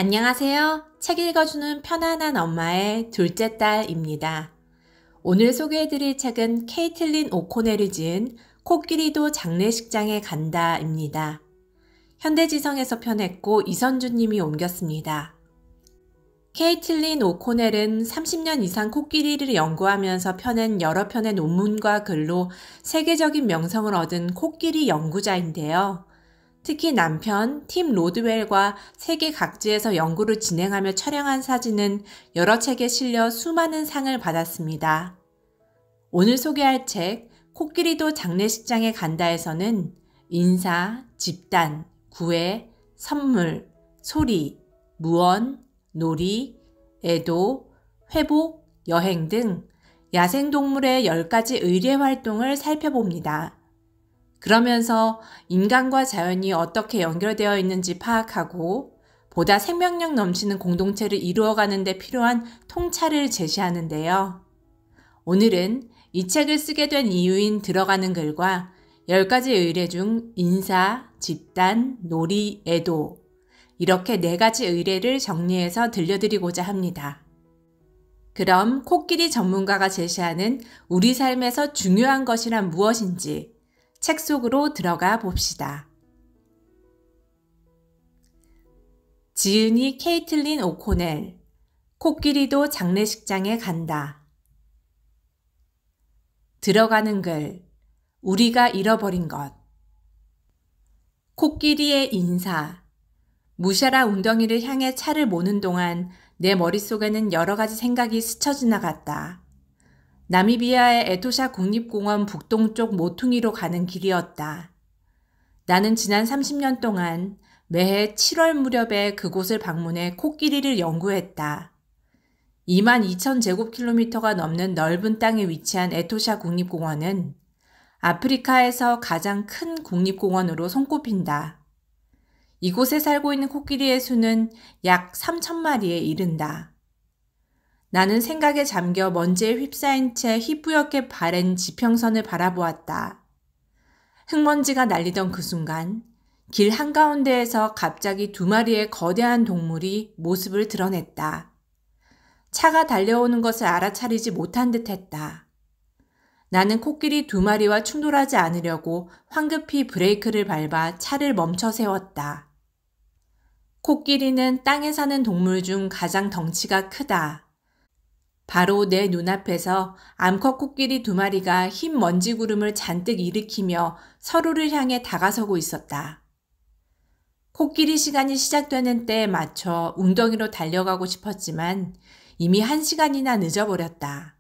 안녕하세요. 책 읽어주는 편안한 엄마의 둘째 딸입니다. 오늘 소개해드릴 책은 케이틀린 오코넬이 지은 코끼리도 장례식장에 간다입니다. 현대지성에서 펴냈고 이선주님이 옮겼습니다. 케이틀린 오코넬은 30년 이상 코끼리를 연구하면서 펴낸 여러 편의 논문과 글로 세계적인 명성을 얻은 코끼리 연구자인데요. 특히 남편 팀 로드웰과 세계 각지에서 연구를 진행하며 촬영한 사진은 여러 책에 실려 수많은 상을 받았습니다. 오늘 소개할 책 코끼리도 장례식장에 간다에서는 인사, 집단, 구애, 선물, 소리, 무언, 놀이, 애도, 회복, 여행 등 야생동물의 10가지 의례 활동을 살펴봅니다. 그러면서 인간과 자연이 어떻게 연결되어 있는지 파악하고 보다 생명력 넘치는 공동체를 이루어가는 데 필요한 통찰을 제시하는데요. 오늘은 이 책을 쓰게 된 이유인 들어가는 글과 10가지 의례 중 인사, 집단, 놀이, 애도 이렇게 4가지 의례를 정리해서 들려드리고자 합니다. 그럼 코끼리 전문가가 제시하는 우리 삶에서 중요한 것이란 무엇인지 책 속으로 들어가 봅시다. 지은이 케이틀린 오코넬, 코끼리도 장례식장에 간다. 들어가는 글, 우리가 잃어버린 것. 코끼리의 인사. 무샤라 웅덩이를 향해 차를 모는 동안 내 머릿속에는 여러 가지 생각이 스쳐 지나갔다. 나미비아의 에토샤 국립공원 북동쪽 모퉁이로 가는 길이었다. 나는 지난 30년 동안 매해 7월 무렵에 그곳을 방문해 코끼리를 연구했다. 22,000제곱킬로미터가 넘는 넓은 땅에 위치한 에토샤 국립공원은 아프리카에서 가장 큰 국립공원으로 손꼽힌다. 이곳에 살고 있는 코끼리의 수는 약 3,000마리에 이른다. 나는 생각에 잠겨 먼지에 휩싸인 채 희뿌옇게 바랜 지평선을 바라보았다. 흙먼지가 날리던 그 순간 길 한가운데에서 갑자기 2마리의 거대한 동물이 모습을 드러냈다. 차가 달려오는 것을 알아차리지 못한 듯했다. 나는 코끼리 2마리와 충돌하지 않으려고 황급히 브레이크를 밟아 차를 멈춰 세웠다. 코끼리는 땅에 사는 동물 중 가장 덩치가 크다. 바로 내 눈앞에서 암컷 코끼리 2마리가 흰 먼지 구름을 잔뜩 일으키며 서로를 향해 다가서고 있었다. 코끼리 시간이 시작되는 때에 맞춰 웅덩이로 달려가고 싶었지만 이미 1시간이나 늦어버렸다.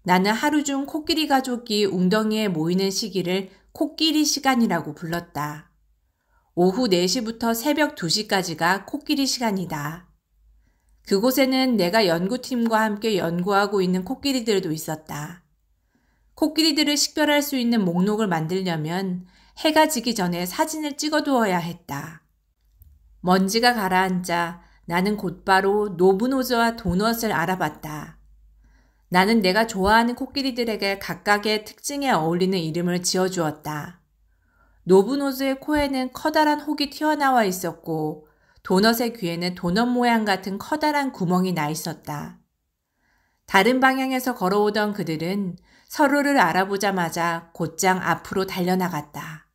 나는 하루 중 코끼리 가족이 웅덩이에 모이는 시기를 코끼리 시간이라고 불렀다. 오후 4시부터 새벽 2시까지가 코끼리 시간이다. 그곳에는 내가 연구팀과 함께 연구하고 있는 코끼리들도 있었다. 코끼리들을 식별할 수 있는 목록을 만들려면 해가 지기 전에 사진을 찍어두어야 했다. 먼지가 가라앉자 나는 곧바로 노브노즈와 도넛을 알아봤다. 나는 내가 좋아하는 코끼리들에게 각각의 특징에 어울리는 이름을 지어주었다. 노브노즈의 코에는 커다란 혹이 튀어나와 있었고 도넛의 귀에는 도넛 모양 같은 커다란 구멍이 나 있었다. 다른 방향에서 걸어오던 그들은 서로를 알아보자마자 곧장 앞으로 달려나갔다.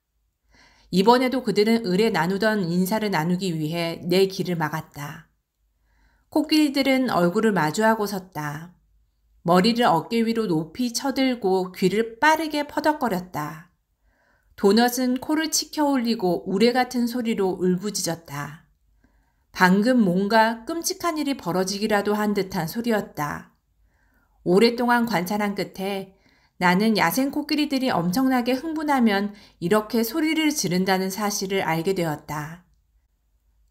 이번에도 그들은 의례 나누던 인사를 나누기 위해 내 길을 막았다. 코끼리들은 얼굴을 마주하고 섰다. 머리를 어깨 위로 높이 쳐들고 귀를 빠르게 퍼덕거렸다. 도넛은 코를 치켜 올리고 우레 같은 소리로 울부짖었다. 방금 뭔가 끔찍한 일이 벌어지기라도 한 듯한 소리였다. 오랫동안 관찰한 끝에 나는 야생 코끼리들이 엄청나게 흥분하면 이렇게 소리를 지른다는 사실을 알게 되었다.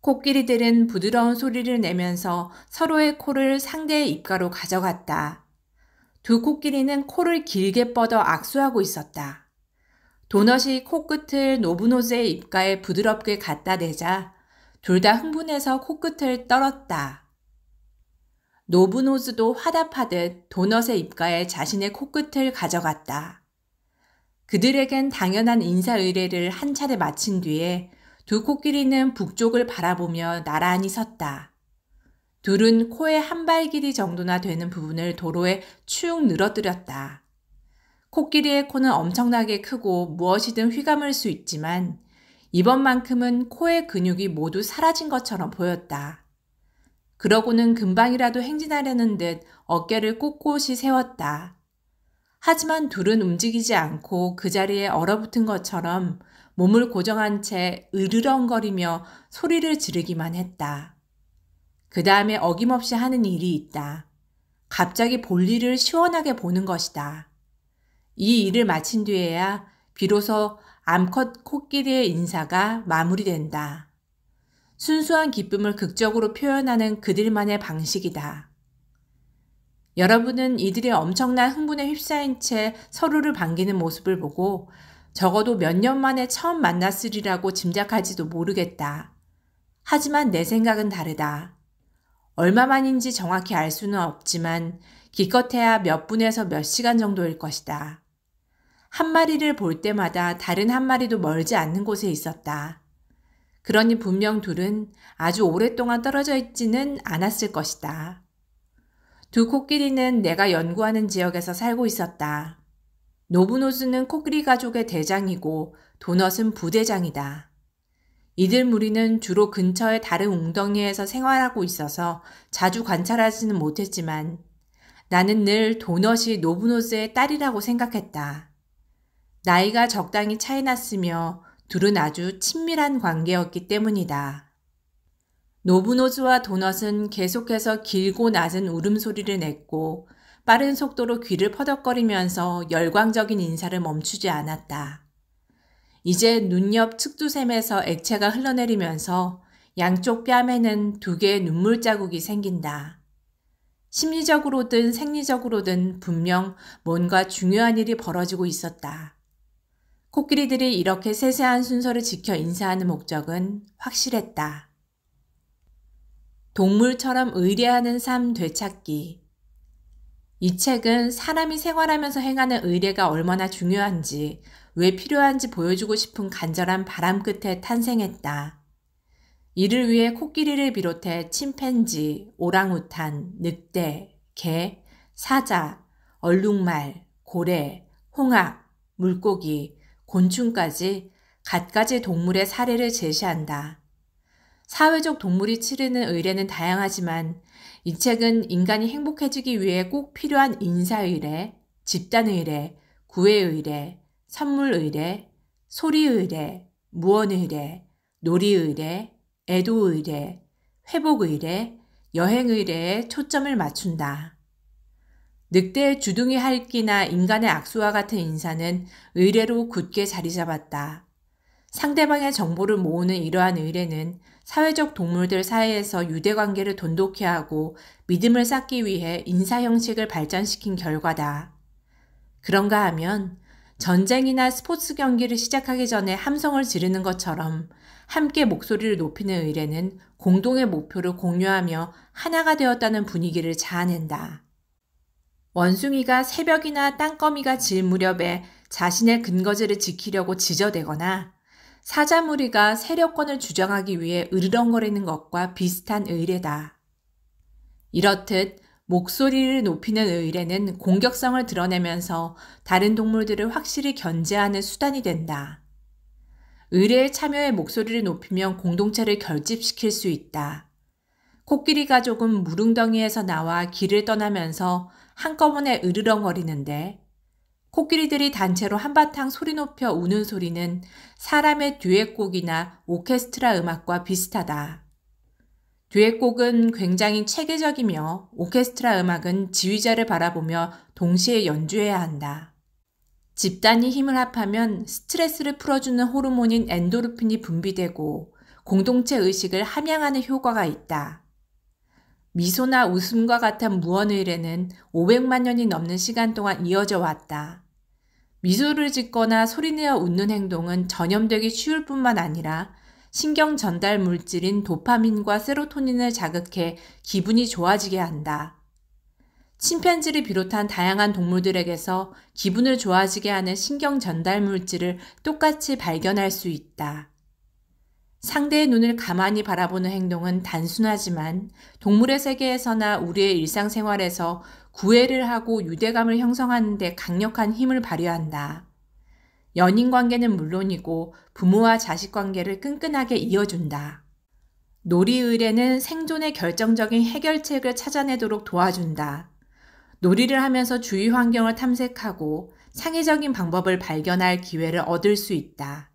코끼리들은 부드러운 소리를 내면서 서로의 코를 상대의 입가로 가져갔다. 두 코끼리는 코를 길게 뻗어 악수하고 있었다. 도넛이 코끝을 노브노즈의 입가에 부드럽게 갖다 대자 둘 다 흥분해서 코끝을 떨었다. 노브노즈도 화답하듯 도넛의 입가에 자신의 코끝을 가져갔다. 그들에겐 당연한 인사 의례를 한 차례 마친 뒤에 두 코끼리는 북쪽을 바라보며 나란히 섰다. 둘은 코의 한 발 길이 정도나 되는 부분을 도로에 축 늘어뜨렸다. 코끼리의 코는 엄청나게 크고 무엇이든 휘감을 수 있지만 이번만큼은 코의 근육이 모두 사라진 것처럼 보였다. 그러고는 금방이라도 행진하려는 듯 어깨를 꼿꼿이 세웠다. 하지만 둘은 움직이지 않고 그 자리에 얼어붙은 것처럼 몸을 고정한 채 으르렁거리며 소리를 지르기만 했다. 그 다음에 어김없이 하는 일이 있다. 갑자기 볼일을 시원하게 보는 것이다. 이 일을 마친 뒤에야 비로소 암컷 코끼리의 인사가 마무리된다. 순수한 기쁨을 극적으로 표현하는 그들만의 방식이다. 여러분은 이들의 엄청난 흥분에 휩싸인 채 서로를 반기는 모습을 보고 적어도 몇 년 만에 처음 만났으리라고 짐작할지도 모르겠다. 하지만 내 생각은 다르다. 얼마만인지 정확히 알 수는 없지만 기껏해야 몇 분에서 몇 시간 정도일 것이다. 한 마리를 볼 때마다 다른 한 마리도 멀지 않는 곳에 있었다. 그러니 분명 둘은 아주 오랫동안 떨어져 있지는 않았을 것이다. 두 코끼리는 내가 연구하는 지역에서 살고 있었다. 노브노즈는 코끼리 가족의 대장이고 도넛은 부대장이다. 이들 무리는 주로 근처의 다른 웅덩이에서 생활하고 있어서 자주 관찰하지는 못했지만 나는 늘 도넛이 노브노즈의 딸이라고 생각했다. 나이가 적당히 차이 났으며 둘은 아주 친밀한 관계였기 때문이다. 노브노즈와 도넛은 계속해서 길고 낮은 울음소리를 냈고 빠른 속도로 귀를 퍼덕거리면서 열광적인 인사를 멈추지 않았다. 이제 눈 옆 측두샘에서 액체가 흘러내리면서 양쪽 뺨에는 두 개의 눈물 자국이 생긴다. 심리적으로든 생리적으로든 분명 뭔가 중요한 일이 벌어지고 있었다. 코끼리들이 이렇게 세세한 순서를 지켜 인사하는 목적은 확실했다. 동물처럼 의뢰하는 삶 되찾기. 이 책은 사람이 생활하면서 행하는 의뢰가 얼마나 중요한지, 왜 필요한지 보여주고 싶은 간절한 바람 끝에 탄생했다. 이를 위해 코끼리를 비롯해 침팬지, 오랑우탄, 늑대, 개, 사자, 얼룩말, 고래, 홍학, 물고기, 곤충까지 갖가지 동물의 사례를 제시한다. 사회적 동물이 치르는 의뢰는 다양하지만 이 책은 인간이 행복해지기 위해 꼭 필요한 인사의뢰, 집단의뢰, 구애의뢰, 선물의뢰, 소리의뢰, 무언의뢰, 놀이의뢰, 애도의뢰, 회복의뢰, 여행의뢰에 초점을 맞춘다. 늑대의 주둥이 핥기나 인간의 악수와 같은 인사는 의뢰로 굳게 자리 잡았다. 상대방의 정보를 모으는 이러한 의뢰는 사회적 동물들 사이에서 유대관계를 돈독히 하고 믿음을 쌓기 위해 인사 형식을 발전시킨 결과다. 그런가 하면 전쟁이나 스포츠 경기를 시작하기 전에 함성을 지르는 것처럼 함께 목소리를 높이는 의뢰는 공동의 목표를 공유하며 하나가 되었다는 분위기를 자아낸다. 원숭이가 새벽이나 땅거미가 질 무렵에 자신의 근거지를 지키려고 지저대거나 사자무리가 세력권을 주장하기 위해 으르렁거리는 것과 비슷한 의뢰다. 이렇듯 목소리를 높이는 의뢰는 공격성을 드러내면서 다른 동물들을 확실히 견제하는 수단이 된다. 의뢰에 참여해 목소리를 높이면 공동체를 결집시킬 수 있다. 코끼리 가족은 무릉덩이에서 나와 길을 떠나면서 한꺼번에 으르렁거리는데 코끼리들이 단체로 한바탕 소리 높여 우는 소리는 사람의 듀엣곡이나 오케스트라 음악과 비슷하다. 듀엣곡은 굉장히 체계적이며 오케스트라 음악은 지휘자를 바라보며 동시에 연주해야 한다. 집단이 힘을 합하면 스트레스를 풀어주는 호르몬인 엔도르핀이 분비되고 공동체 의식을 함양하는 효과가 있다. 미소나 웃음과 같은 무언의뢰는 500만 년이 넘는 시간 동안 이어져 왔다. 미소를 짓거나 소리내어 웃는 행동은 전염되기 쉬울 뿐만 아니라 신경 전달 물질인 도파민과 세로토닌을 자극해 기분이 좋아지게 한다. 침팬지를 비롯한 다양한 동물들에게서 기분을 좋아지게 하는 신경 전달 물질을 똑같이 발견할 수 있다. 상대의 눈을 가만히 바라보는 행동은 단순하지만 동물의 세계에서나 우리의 일상생활에서 구애를 하고 유대감을 형성하는 데 강력한 힘을 발휘한다. 연인 관계는 물론이고 부모와 자식 관계를 끈끈하게 이어준다. 놀이의뢰는 생존의 결정적인 해결책을 찾아내도록 도와준다. 놀이를 하면서 주위 환경을 탐색하고 창의적인 방법을 발견할 기회를 얻을 수 있다.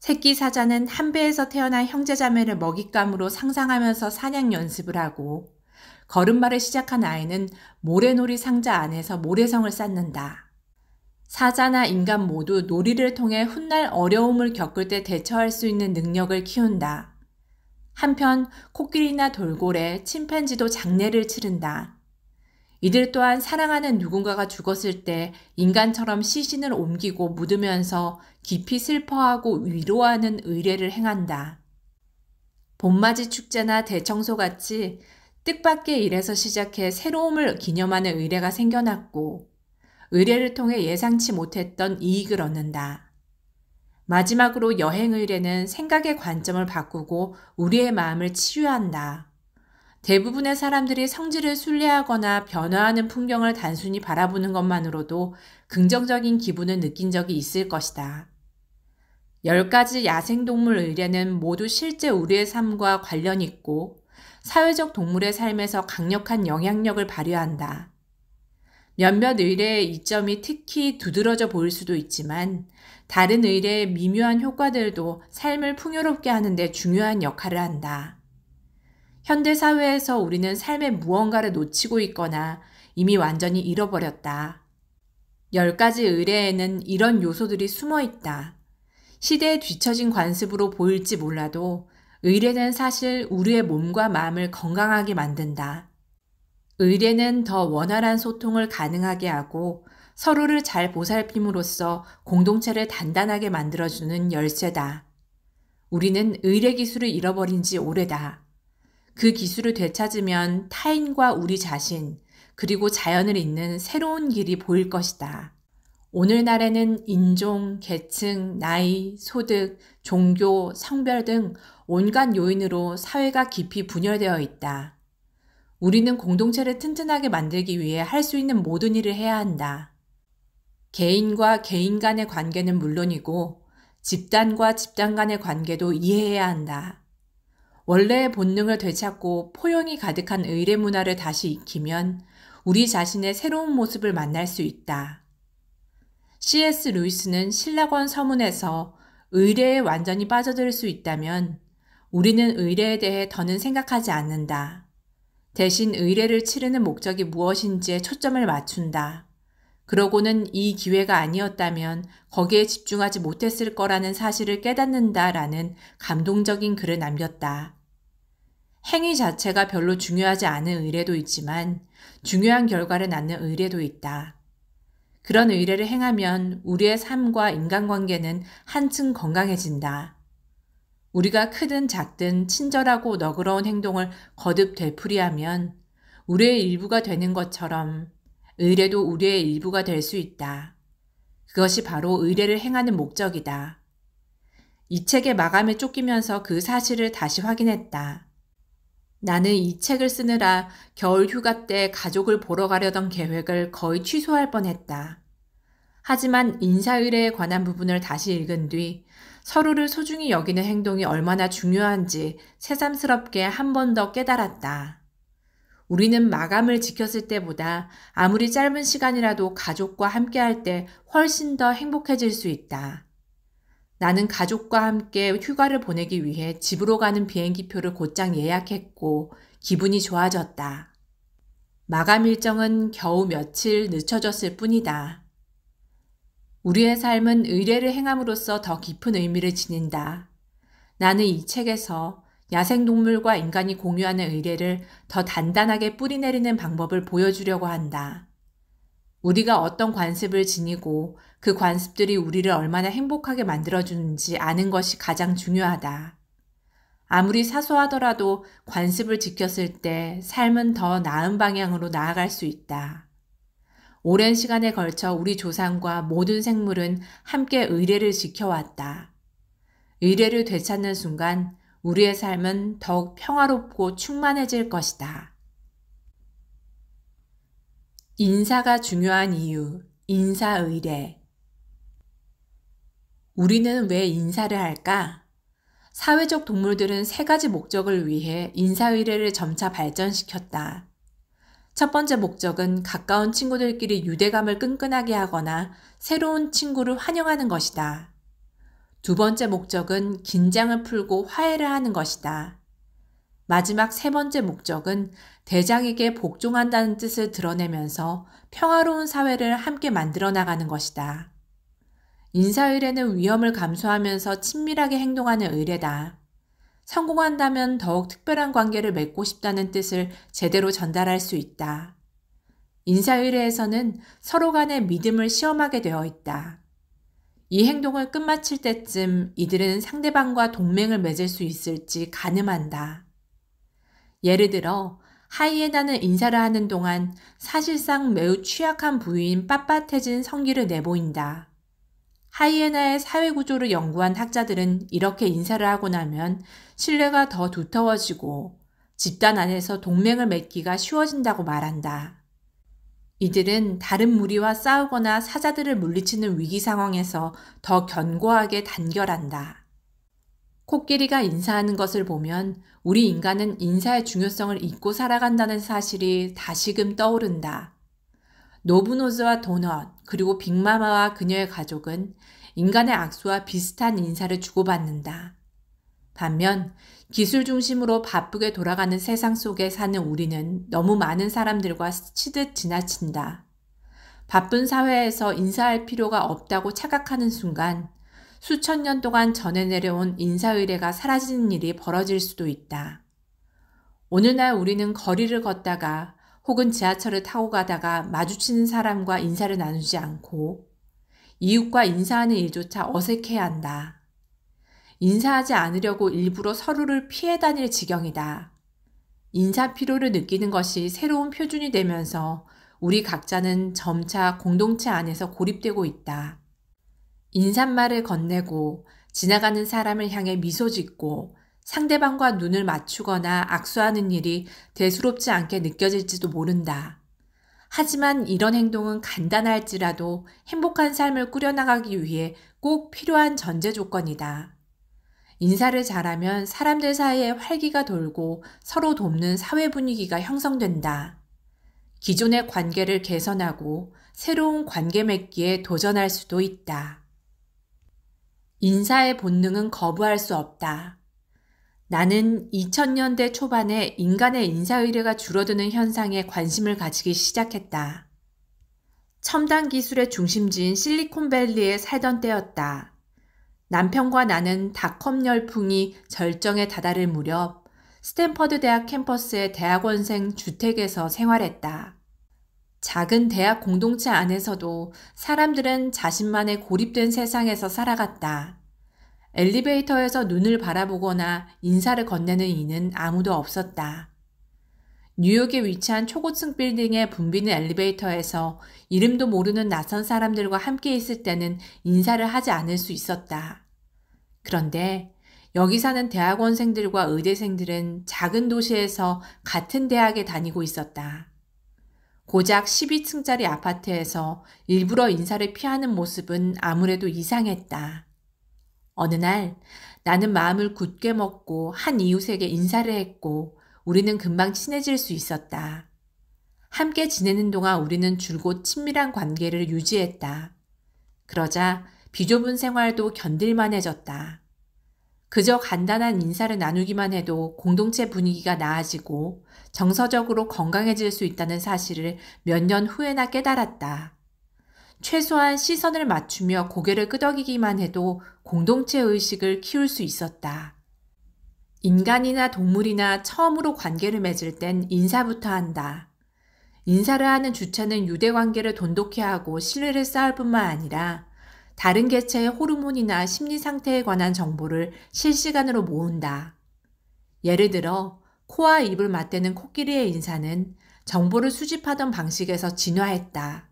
새끼 사자는 한 배에서 태어난 형제자매를 먹잇감으로 상상하면서 사냥 연습을 하고, 걸음마를 시작한 아이는 모래놀이 상자 안에서 모래성을 쌓는다. 사자나 인간 모두 놀이를 통해 훗날 어려움을 겪을 때 대처할 수 있는 능력을 키운다. 한편 코끼리나 돌고래, 침팬지도 장례를 치른다. 이들 또한 사랑하는 누군가가 죽었을 때 인간처럼 시신을 옮기고 묻으면서 깊이 슬퍼하고 위로하는 의례를 행한다. 봄맞이 축제나 대청소같이 뜻밖의 일에서 시작해 새로움을 기념하는 의례가 생겨났고, 의례를 통해 예상치 못했던 이익을 얻는다. 마지막으로 여행 의례는 생각의 관점을 바꾸고 우리의 마음을 치유한다. 대부분의 사람들이 성질을 순례하거나 변화하는 풍경을 단순히 바라보는 것만으로도 긍정적인 기분을 느낀 적이 있을 것이다. 10가지 야생동물 의례는 모두 실제 우리의 삶과 관련 있고 사회적 동물의 삶에서 강력한 영향력을 발휘한다. 몇몇 의례의 이점이 특히 두드러져 보일 수도 있지만 다른 의례의 미묘한 효과들도 삶을 풍요롭게 하는 데 중요한 역할을 한다. 현대 사회에서 우리는 삶의 무언가를 놓치고 있거나 이미 완전히 잃어버렸다. 10가지 의례에는 이런 요소들이 숨어 있다. 시대에 뒤처진 관습으로 보일지 몰라도 의례는 사실 우리의 몸과 마음을 건강하게 만든다. 의례는 더 원활한 소통을 가능하게 하고 서로를 잘 보살핌으로써 공동체를 단단하게 만들어주는 열쇠다. 우리는 의례 기술을 잃어버린 지 오래다. 그 기술을 되찾으면 타인과 우리 자신, 그리고 자연을 잇는 새로운 길이 보일 것이다. 오늘날에는 인종, 계층, 나이, 소득, 종교, 성별 등 온갖 요인으로 사회가 깊이 분열되어 있다. 우리는 공동체를 튼튼하게 만들기 위해 할 수 있는 모든 일을 해야 한다. 개인과 개인 간의 관계는 물론이고 집단과 집단 간의 관계도 이해해야 한다. 원래의 본능을 되찾고 포용이 가득한 의례 문화를 다시 익히면 우리 자신의 새로운 모습을 만날 수 있다. C.S. 루이스는 신라권 서문에서 의례에 완전히 빠져들 수 있다면 우리는 의례에 대해 더는 생각하지 않는다. 대신 의례를 치르는 목적이 무엇인지에 초점을 맞춘다. 그러고는 이 기회가 아니었다면 거기에 집중하지 못했을 거라는 사실을 깨닫는다라는 감동적인 글을 남겼다. 행위 자체가 별로 중요하지 않은 의례도 있지만 중요한 결과를 낳는 의례도 있다. 그런 의례를 행하면 우리의 삶과 인간관계는 한층 건강해진다. 우리가 크든 작든 친절하고 너그러운 행동을 거듭 되풀이하면 우리의 일부가 되는 것처럼 의례도 우리의 일부가 될 수 있다. 그것이 바로 의례를 행하는 목적이다. 이 책의 마감에 쫓기면서 그 사실을 다시 확인했다. 나는 이 책을 쓰느라 겨울 휴가 때 가족을 보러 가려던 계획을 거의 취소할 뻔했다. 하지만 인사의례에 관한 부분을 다시 읽은 뒤 서로를 소중히 여기는 행동이 얼마나 중요한지 새삼스럽게 한 번 더 깨달았다. 우리는 마감을 지켰을 때보다 아무리 짧은 시간이라도 가족과 함께할 때 훨씬 더 행복해질 수 있다. 나는 가족과 함께 휴가를 보내기 위해 집으로 가는 비행기표를 곧장 예약했고 기분이 좋아졌다. 마감 일정은 겨우 며칠 늦춰졌을 뿐이다. 우리의 삶은 의례를 행함으로써 더 깊은 의미를 지닌다. 나는 이 책에서 야생동물과 인간이 공유하는 의례를 더 단단하게 뿌리내리는 방법을 보여주려고 한다. 우리가 어떤 관습을 지니고 그 관습들이 우리를 얼마나 행복하게 만들어주는지 아는 것이 가장 중요하다. 아무리 사소하더라도 관습을 지켰을 때 삶은 더 나은 방향으로 나아갈 수 있다. 오랜 시간에 걸쳐 우리 조상과 모든 생물은 함께 의례를 지켜왔다. 의뢰를 되찾는 순간 우리의 삶은 더욱 평화롭고 충만해질 것이다. 인사가 중요한 이유, 인사의뢰. 우리는 왜 인사를 할까? 사회적 동물들은 세 가지 목적을 위해 인사의뢰를 점차 발전시켰다. 첫 번째 목적은 가까운 친구들끼리 유대감을 끈끈하게 하거나 새로운 친구를 환영하는 것이다. 두 번째 목적은 긴장을 풀고 화해를 하는 것이다. 마지막 세 번째 목적은 대장에게 복종한다는 뜻을 드러내면서 평화로운 사회를 함께 만들어 나가는 것이다. 인사의뢰는 위험을 감수하면서 친밀하게 행동하는 의뢰다. 성공한다면 더욱 특별한 관계를 맺고 싶다는 뜻을 제대로 전달할 수 있다. 인사의뢰에서는 서로 간의 믿음을 시험하게 되어 있다. 이 행동을 끝마칠 때쯤 이들은 상대방과 동맹을 맺을 수 있을지 가늠한다. 예를 들어 하이에나는 인사를 하는 동안 사실상 매우 취약한 부위인 빳빳해진 성기를 내보인다. 하이에나의 사회구조를 연구한 학자들은 이렇게 인사를 하고 나면 신뢰가 더 두터워지고 집단 안에서 동맹을 맺기가 쉬워진다고 말한다. 이들은 다른 무리와 싸우거나 사자들을 물리치는 위기 상황에서 더 견고하게 단결한다. 코끼리가 인사하는 것을 보면 우리 인간은 인사의 중요성을 잊고 살아간다는 사실이 다시금 떠오른다. 노브노즈와 도넛 그리고 빅마마와 그녀의 가족은 인간의 악수와 비슷한 인사를 주고받는다. 반면 기술 중심으로 바쁘게 돌아가는 세상 속에 사는 우리는 너무 많은 사람들과 스치듯 지나친다. 바쁜 사회에서 인사할 필요가 없다고 착각하는 순간 수천 년 동안 전해 내려온 인사의례가 사라지는 일이 벌어질 수도 있다. 오늘날 우리는 거리를 걷다가 혹은 지하철을 타고 가다가 마주치는 사람과 인사를 나누지 않고 이웃과 인사하는 일조차 어색해야 한다. 인사하지 않으려고 일부러 서로를 피해 다닐 지경이다. 인사 피로를 느끼는 것이 새로운 표준이 되면서 우리 각자는 점차 공동체 안에서 고립되고 있다. 인사말을 건네고 지나가는 사람을 향해 미소 짓고 상대방과 눈을 맞추거나 악수하는 일이 대수롭지 않게 느껴질지도 모른다. 하지만 이런 행동은 간단할지라도 행복한 삶을 꾸려나가기 위해 꼭 필요한 전제 조건이다. 인사를 잘하면 사람들 사이에 활기가 돌고 서로 돕는 사회 분위기가 형성된다. 기존의 관계를 개선하고 새로운 관계 맺기에 도전할 수도 있다. 인사의 본능은 거부할 수 없다. 나는 2000년대 초반에 인간의 인사의뢰가 줄어드는 현상에 관심을 가지기 시작했다. 첨단 기술의 중심지인 실리콘밸리에 살던 때였다. 남편과 나는 닷컴 열풍이 절정에 다다를 무렵 스탠퍼드 대학 캠퍼스의 대학원생 주택에서 생활했다. 작은 대학 공동체 안에서도 사람들은 자신만의 고립된 세상에서 살아갔다. 엘리베이터에서 눈을 바라보거나 인사를 건네는 이는 아무도 없었다. 뉴욕에 위치한 초고층 빌딩에 붐비는 엘리베이터에서 이름도 모르는 낯선 사람들과 함께 있을 때는 인사를 하지 않을 수 있었다. 그런데 여기 사는 대학원생들과 의대생들은 작은 도시에서 같은 대학에 다니고 있었다. 고작 12층짜리 아파트에서 일부러 인사를 피하는 모습은 아무래도 이상했다. 어느 날 나는 마음을 굳게 먹고 한 이웃에게 인사를 했고 우리는 금방 친해질 수 있었다. 함께 지내는 동안 우리는 줄곧 친밀한 관계를 유지했다. 그러자 비좁은 생활도 견딜만해졌다. 그저 간단한 인사를 나누기만 해도 공동체 분위기가 나아지고 정서적으로 건강해질 수 있다는 사실을 몇 년 후에나 깨달았다. 최소한 시선을 맞추며 고개를 끄덕이기만 해도 공동체 의식을 키울 수 있었다. 인간이나 동물이나 처음으로 관계를 맺을 땐 인사부터 한다. 인사를 하는 주체는 유대관계를 돈독히 하고 신뢰를 쌓을 뿐만 아니라 다른 개체의 호르몬이나 심리 상태에 관한 정보를 실시간으로 모은다. 예를 들어 코와 입을 맞대는 코끼리의 인사는 정보를 수집하던 방식에서 진화했다.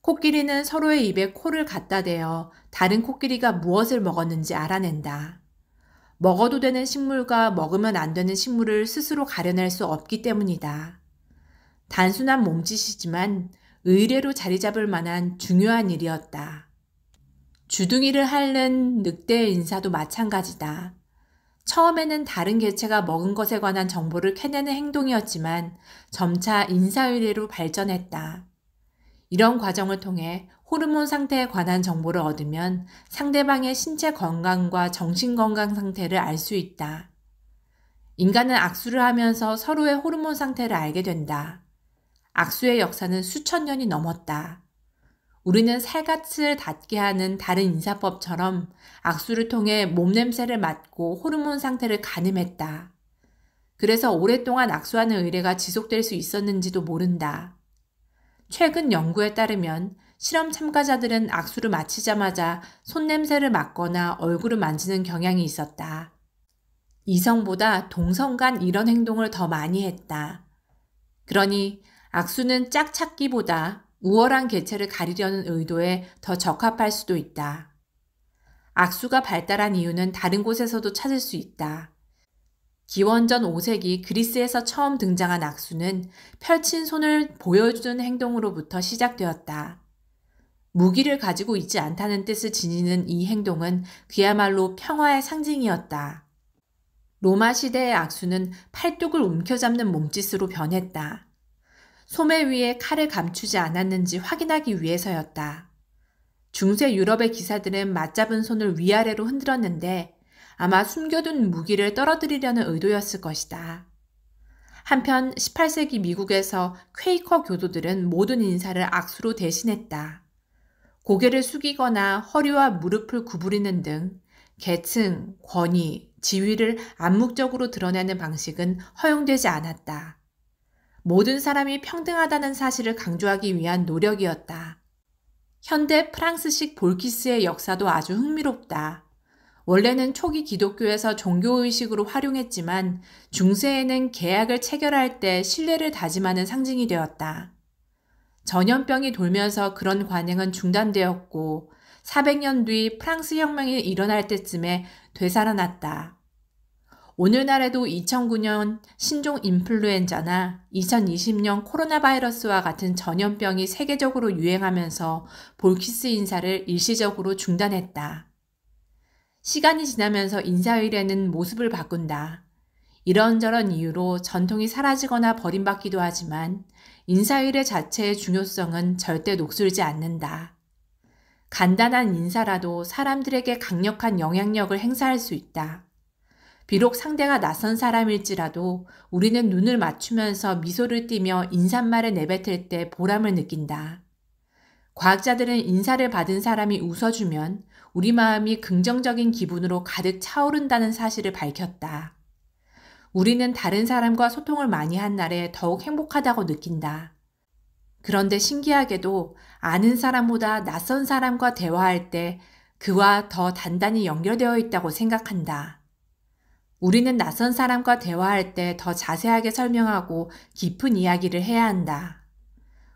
코끼리는 서로의 입에 코를 갖다 대어 다른 코끼리가 무엇을 먹었는지 알아낸다. 먹어도 되는 식물과 먹으면 안 되는 식물을 스스로 가려낼 수 없기 때문이다. 단순한 몸짓이지만 의례로 자리 잡을 만한 중요한 일이었다. 주둥이를 핥는 늑대 인사도 마찬가지다. 처음에는 다른 개체가 먹은 것에 관한 정보를 캐내는 행동이었지만 점차 인사의례로 발전했다. 이런 과정을 통해 호르몬 상태에 관한 정보를 얻으면 상대방의 신체 건강과 정신 건강 상태를 알 수 있다. 인간은 악수를 하면서 서로의 호르몬 상태를 알게 된다. 악수의 역사는 수천 년이 넘었다. 우리는 살갗을 닿게 하는 다른 인사법처럼 악수를 통해 몸냄새를 맡고 호르몬 상태를 가늠했다. 그래서 오랫동안 악수하는 의례가 지속될 수 있었는지도 모른다. 최근 연구에 따르면 실험 참가자들은 악수를 마치자마자 손냄새를 맡거나 얼굴을 만지는 경향이 있었다. 이성보다 동성 간 이런 행동을 더 많이 했다. 그러니 악수는 짝찾기보다 우월한 개체를 가리려는 의도에 더 적합할 수도 있다. 악수가 발달한 이유는 다른 곳에서도 찾을 수 있다. 기원전 5세기 그리스에서 처음 등장한 악수는 펼친 손을 보여주는 행동으로부터 시작되었다. 무기를 가지고 있지 않다는 뜻을 지니는 이 행동은 그야말로 평화의 상징이었다. 로마 시대의 악수는 팔뚝을 움켜잡는 몸짓으로 변했다. 소매 위에 칼을 감추지 않았는지 확인하기 위해서였다. 중세 유럽의 기사들은 맞잡은 손을 위아래로 흔들었는데 아마 숨겨둔 무기를 떨어뜨리려는 의도였을 것이다. 한편 18세기 미국에서 퀘이커 교도들은 모든 인사를 악수로 대신했다. 고개를 숙이거나 허리와 무릎을 구부리는 등 계층, 권위, 지위를 암묵적으로 드러내는 방식은 허용되지 않았다. 모든 사람이 평등하다는 사실을 강조하기 위한 노력이었다. 현대 프랑스식 볼키스의 역사도 아주 흥미롭다. 원래는 초기 기독교에서 종교의식으로 활용했지만 중세에는 계약을 체결할 때 신뢰를 다짐하는 상징이 되었다. 전염병이 돌면서 그런 관행은 중단되었고 400년 뒤 프랑스 혁명이 일어날 때쯤에 되살아났다. 오늘날에도 2009년 신종 인플루엔자나 2020년 코로나 바이러스와 같은 전염병이 세계적으로 유행하면서 볼키스 인사를 일시적으로 중단했다. 시간이 지나면서 인사의례는 모습을 바꾼다. 이런저런 이유로 전통이 사라지거나 버림받기도 하지만 인사의례 자체의 중요성은 절대 녹슬지 않는다. 간단한 인사라도 사람들에게 강력한 영향력을 행사할 수 있다. 비록 상대가 낯선 사람일지라도 우리는 눈을 맞추면서 미소를 띠며 인사말을 내뱉을 때 보람을 느낀다. 과학자들은 인사를 받은 사람이 웃어주면 우리 마음이 긍정적인 기분으로 가득 차오른다는 사실을 밝혔다. 우리는 다른 사람과 소통을 많이 한 날에 더욱 행복하다고 느낀다. 그런데 신기하게도 아는 사람보다 낯선 사람과 대화할 때 그와 더 단단히 연결되어 있다고 생각한다. 우리는 낯선 사람과 대화할 때 더 자세하게 설명하고 깊은 이야기를 해야 한다.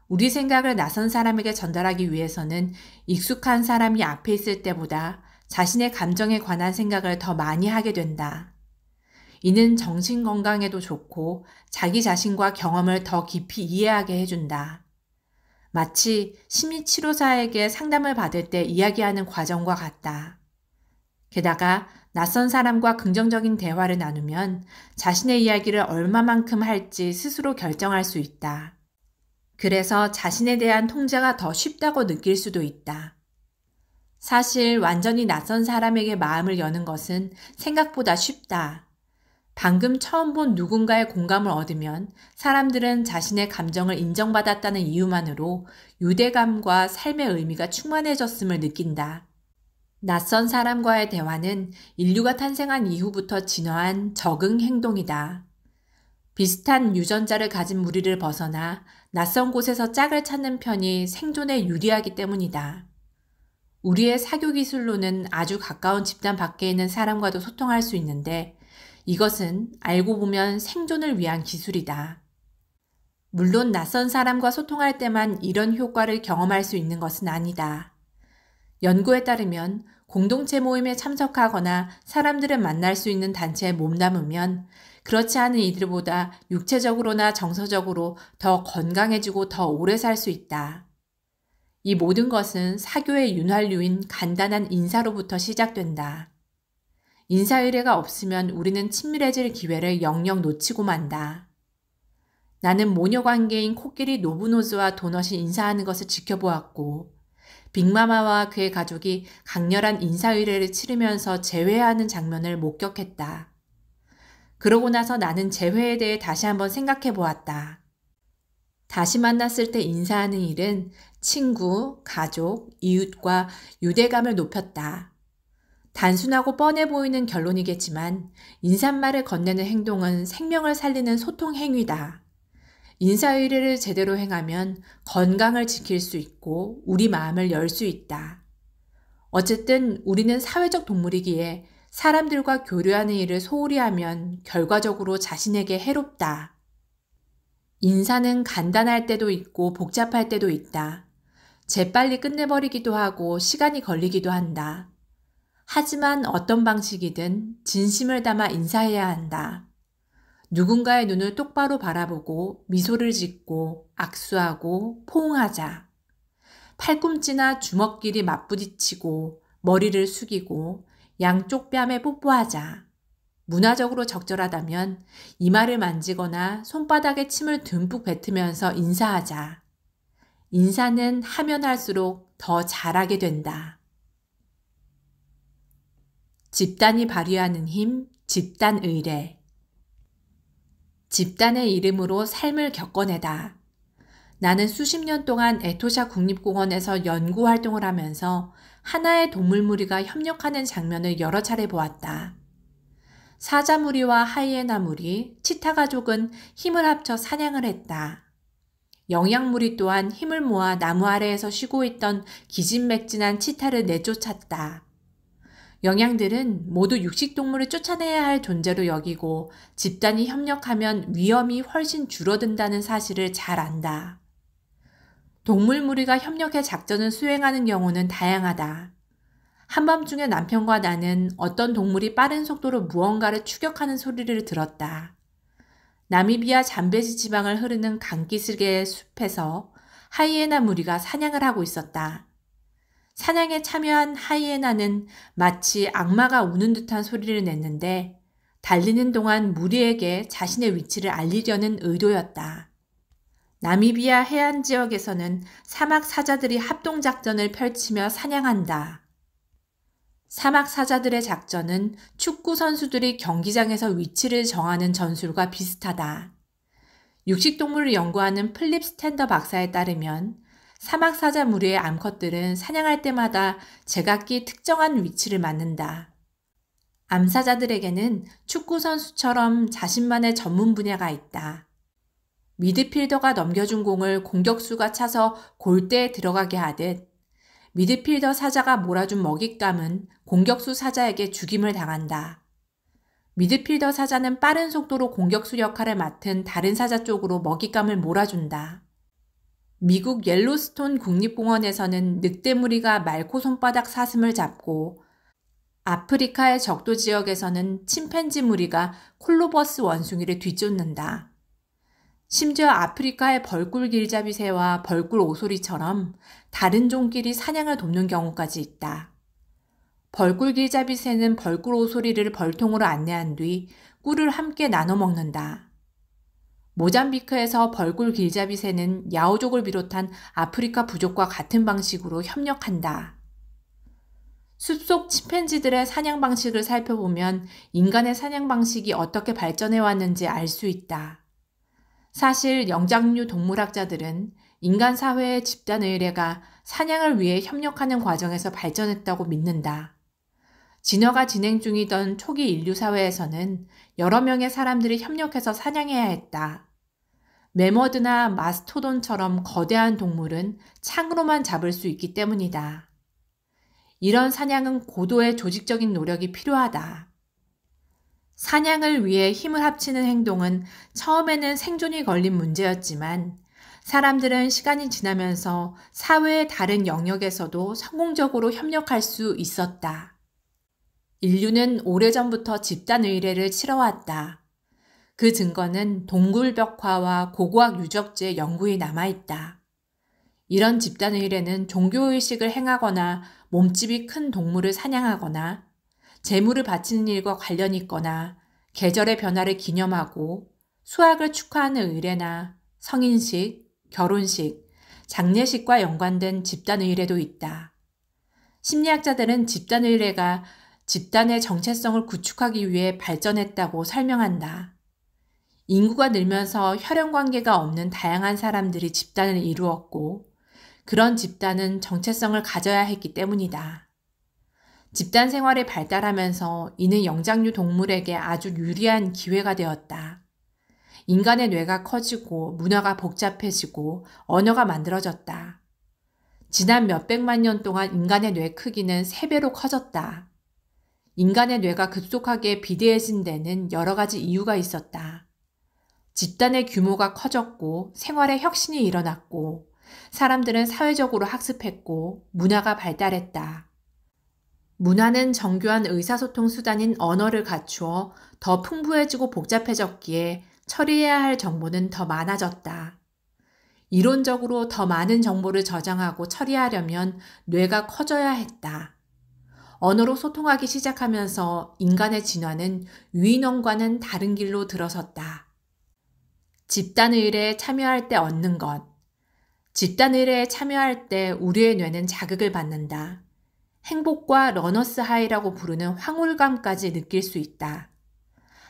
우리 생각을 낯선 사람에게 전달하기 위해서는 익숙한 사람이 앞에 있을 때보다 자신의 감정에 관한 생각을 더 많이 하게 된다. 이는 정신 건강에도 좋고 자기 자신과 경험을 더 깊이 이해하게 해준다. 마치 심리치료사에게 상담을 받을 때 이야기하는 과정과 같다. 게다가 낯선 사람과 긍정적인 대화를 나누면 자신의 이야기를 얼마만큼 할지 스스로 결정할 수 있다. 그래서 자신에 대한 통제가 더 쉽다고 느낄 수도 있다. 사실 완전히 낯선 사람에게 마음을 여는 것은 생각보다 쉽다. 방금 처음 본 누군가의 공감을 얻으면 사람들은 자신의 감정을 인정받았다는 이유만으로 유대감과 삶의 의미가 충만해졌음을 느낀다. 낯선 사람과의 대화는 인류가 탄생한 이후부터 진화한 적응 행동이다. 비슷한 유전자를 가진 무리를 벗어나 낯선 곳에서 짝을 찾는 편이 생존에 유리하기 때문이다. 우리의 사교 기술로는 아주 가까운 집단 밖에 있는 사람과도 소통할 수 있는데 이것은 알고 보면 생존을 위한 기술이다. 물론 낯선 사람과 소통할 때만 이런 효과를 경험할 수 있는 것은 아니다. 연구에 따르면 공동체 모임에 참석하거나 사람들을 만날 수 있는 단체에 몸담으면 그렇지 않은 이들보다 육체적으로나 정서적으로 더 건강해지고 더 오래 살 수 있다. 이 모든 것은 사교의 윤활유인 간단한 인사로부터 시작된다. 인사의례가 없으면 우리는 친밀해질 기회를 영영 놓치고 만다. 나는 모녀관계인 코끼리 노브노즈와 도넛이 인사하는 것을 지켜보았고 빅마마와 그의 가족이 강렬한 인사의례를 치르면서 재회하는 장면을 목격했다. 그러고 나서 나는 재회에 대해 다시 한번 생각해 보았다. 다시 만났을 때 인사하는 일은 친구, 가족, 이웃과 유대감을 높였다. 단순하고 뻔해 보이는 결론이겠지만 인사말을 건네는 행동은 생명을 살리는 소통 행위다. 인사의례를 제대로 행하면 건강을 지킬 수 있고 우리 마음을 열 수 있다. 어쨌든 우리는 사회적 동물이기에 사람들과 교류하는 일을 소홀히 하면 결과적으로 자신에게 해롭다. 인사는 간단할 때도 있고 복잡할 때도 있다. 재빨리 끝내버리기도 하고 시간이 걸리기도 한다. 하지만 어떤 방식이든 진심을 담아 인사해야 한다. 누군가의 눈을 똑바로 바라보고 미소를 짓고 악수하고 포옹하자. 팔꿈치나 주먹끼리 맞부딪히고 머리를 숙이고 양쪽 뺨에 뽀뽀하자. 문화적으로 적절하다면 이마를 만지거나 손바닥에 침을 듬뿍 뱉으면서 인사하자. 인사는 하면 할수록 더 잘하게 된다. 집단이 발휘하는 힘, 집단의례. 집단의 이름으로 삶을 겪어내다. 나는 수십 년 동안 에토샤 국립공원에서 연구 활동을 하면서 하나의 동물 무리가 협력하는 장면을 여러 차례 보았다. 사자 무리와 하이에나 무리, 치타 가족은 힘을 합쳐 사냥을 했다. 영양 무리 또한 힘을 모아 나무 아래에서 쉬고 있던 기진맥진한 치타를 내쫓았다. 영양들은 모두 육식동물을 쫓아내야 할 존재로 여기고 집단이 협력하면 위험이 훨씬 줄어든다는 사실을 잘 안다. 동물 무리가 협력해 작전을 수행하는 경우는 다양하다. 한밤중에 남편과 나는 어떤 동물이 빠른 속도로 무언가를 추격하는 소리를 들었다. 나미비아 잠베지 지방을 흐르는 강기슭의 숲에서 하이에나 무리가 사냥을 하고 있었다. 사냥에 참여한 하이에나는 마치 악마가 우는 듯한 소리를 냈는데 달리는 동안 무리에게 자신의 위치를 알리려는 의도였다. 나미비아 해안 지역에서는 사막 사자들이 합동작전을 펼치며 사냥한다. 사막 사자들의 작전은 축구 선수들이 경기장에서 위치를 정하는 전술과 비슷하다. 육식동물을 연구하는 플립 스탠더 박사에 따르면 사막 사자 무리의 암컷들은 사냥할 때마다 제각기 특정한 위치를 맞는다. 암사자들에게는 축구 선수처럼 자신만의 전문 분야가 있다. 미드필더가 넘겨준 공을 공격수가 차서 골대에 들어가게 하듯 미드필더 사자가 몰아준 먹잇감은 공격수 사자에게 죽임을 당한다. 미드필더 사자는 빠른 속도로 공격수 역할을 맡은 다른 사자 쪽으로 먹잇감을 몰아준다. 미국 옐로스톤 국립공원에서는 늑대 무리가 말코 손바닥 사슴을 잡고 아프리카의 적도 지역에서는 침팬지 무리가 콜로버스 원숭이를 뒤쫓는다. 심지어 아프리카의 벌꿀 길잡이새와 벌꿀 오소리처럼 다른 종끼리 사냥을 돕는 경우까지 있다. 벌꿀 길잡이새는 벌꿀 오소리를 벌통으로 안내한 뒤 꿀을 함께 나눠 먹는다. 모잠비크에서 벌꿀 길잡이새는 야오족을 비롯한 아프리카 부족과 같은 방식으로 협력한다. 숲속 침팬지들의 사냥 방식을 살펴보면 인간의 사냥 방식이 어떻게 발전해 왔는지 알 수 있다. 사실 영장류 동물학자들은 인간 사회의 집단 의례가 사냥을 위해 협력하는 과정에서 발전했다고 믿는다. 진화가 진행 중이던 초기 인류 사회에서는 여러 명의 사람들이 협력해서 사냥해야 했다. 매머드나 마스토돈처럼 거대한 동물은 창으로만 잡을 수 있기 때문이다. 이런 사냥은 고도의 조직적인 노력이 필요하다. 사냥을 위해 힘을 합치는 행동은 처음에는 생존이 걸린 문제였지만 사람들은 시간이 지나면서 사회의 다른 영역에서도 성공적으로 협력할 수 있었다. 인류는 오래전부터 집단의례를 치러왔다. 그 증거는 동굴벽화와 고고학 유적지의 연구에 남아있다. 이런 집단의례는 종교의식을 행하거나 몸집이 큰 동물을 사냥하거나 재물을 바치는 일과 관련이 있거나 계절의 변화를 기념하고 수확을 축하하는 의례나 성인식, 결혼식, 장례식과 연관된 집단의례도 있다. 심리학자들은 집단의례가 집단의 정체성을 구축하기 위해 발전했다고 설명한다. 인구가 늘면서 혈연관계가 없는 다양한 사람들이 집단을 이루었고 그런 집단은 정체성을 가져야 했기 때문이다. 집단 생활이 발달하면서 이는 영장류 동물에게 아주 유리한 기회가 되었다. 인간의 뇌가 커지고 문화가 복잡해지고 언어가 만들어졌다. 지난 몇백만 년 동안 인간의 뇌 크기는 3배로 커졌다. 인간의 뇌가 급속하게 비대해진 데는 여러 가지 이유가 있었다. 집단의 규모가 커졌고 생활에 혁신이 일어났고 사람들은 사회적으로 학습했고 문화가 발달했다. 문화는 정교한 의사소통 수단인 언어를 갖추어 더 풍부해지고 복잡해졌기에 처리해야 할 정보는 더 많아졌다. 이론적으로 더 많은 정보를 저장하고 처리하려면 뇌가 커져야 했다. 언어로 소통하기 시작하면서 인간의 진화는 유인원과는 다른 길로 들어섰다. 집단의례에 참여할 때 얻는 것. 집단의례에 참여할 때 우리의 뇌는 자극을 받는다. 행복과 러너스 하이라고 부르는 황홀감까지 느낄 수 있다.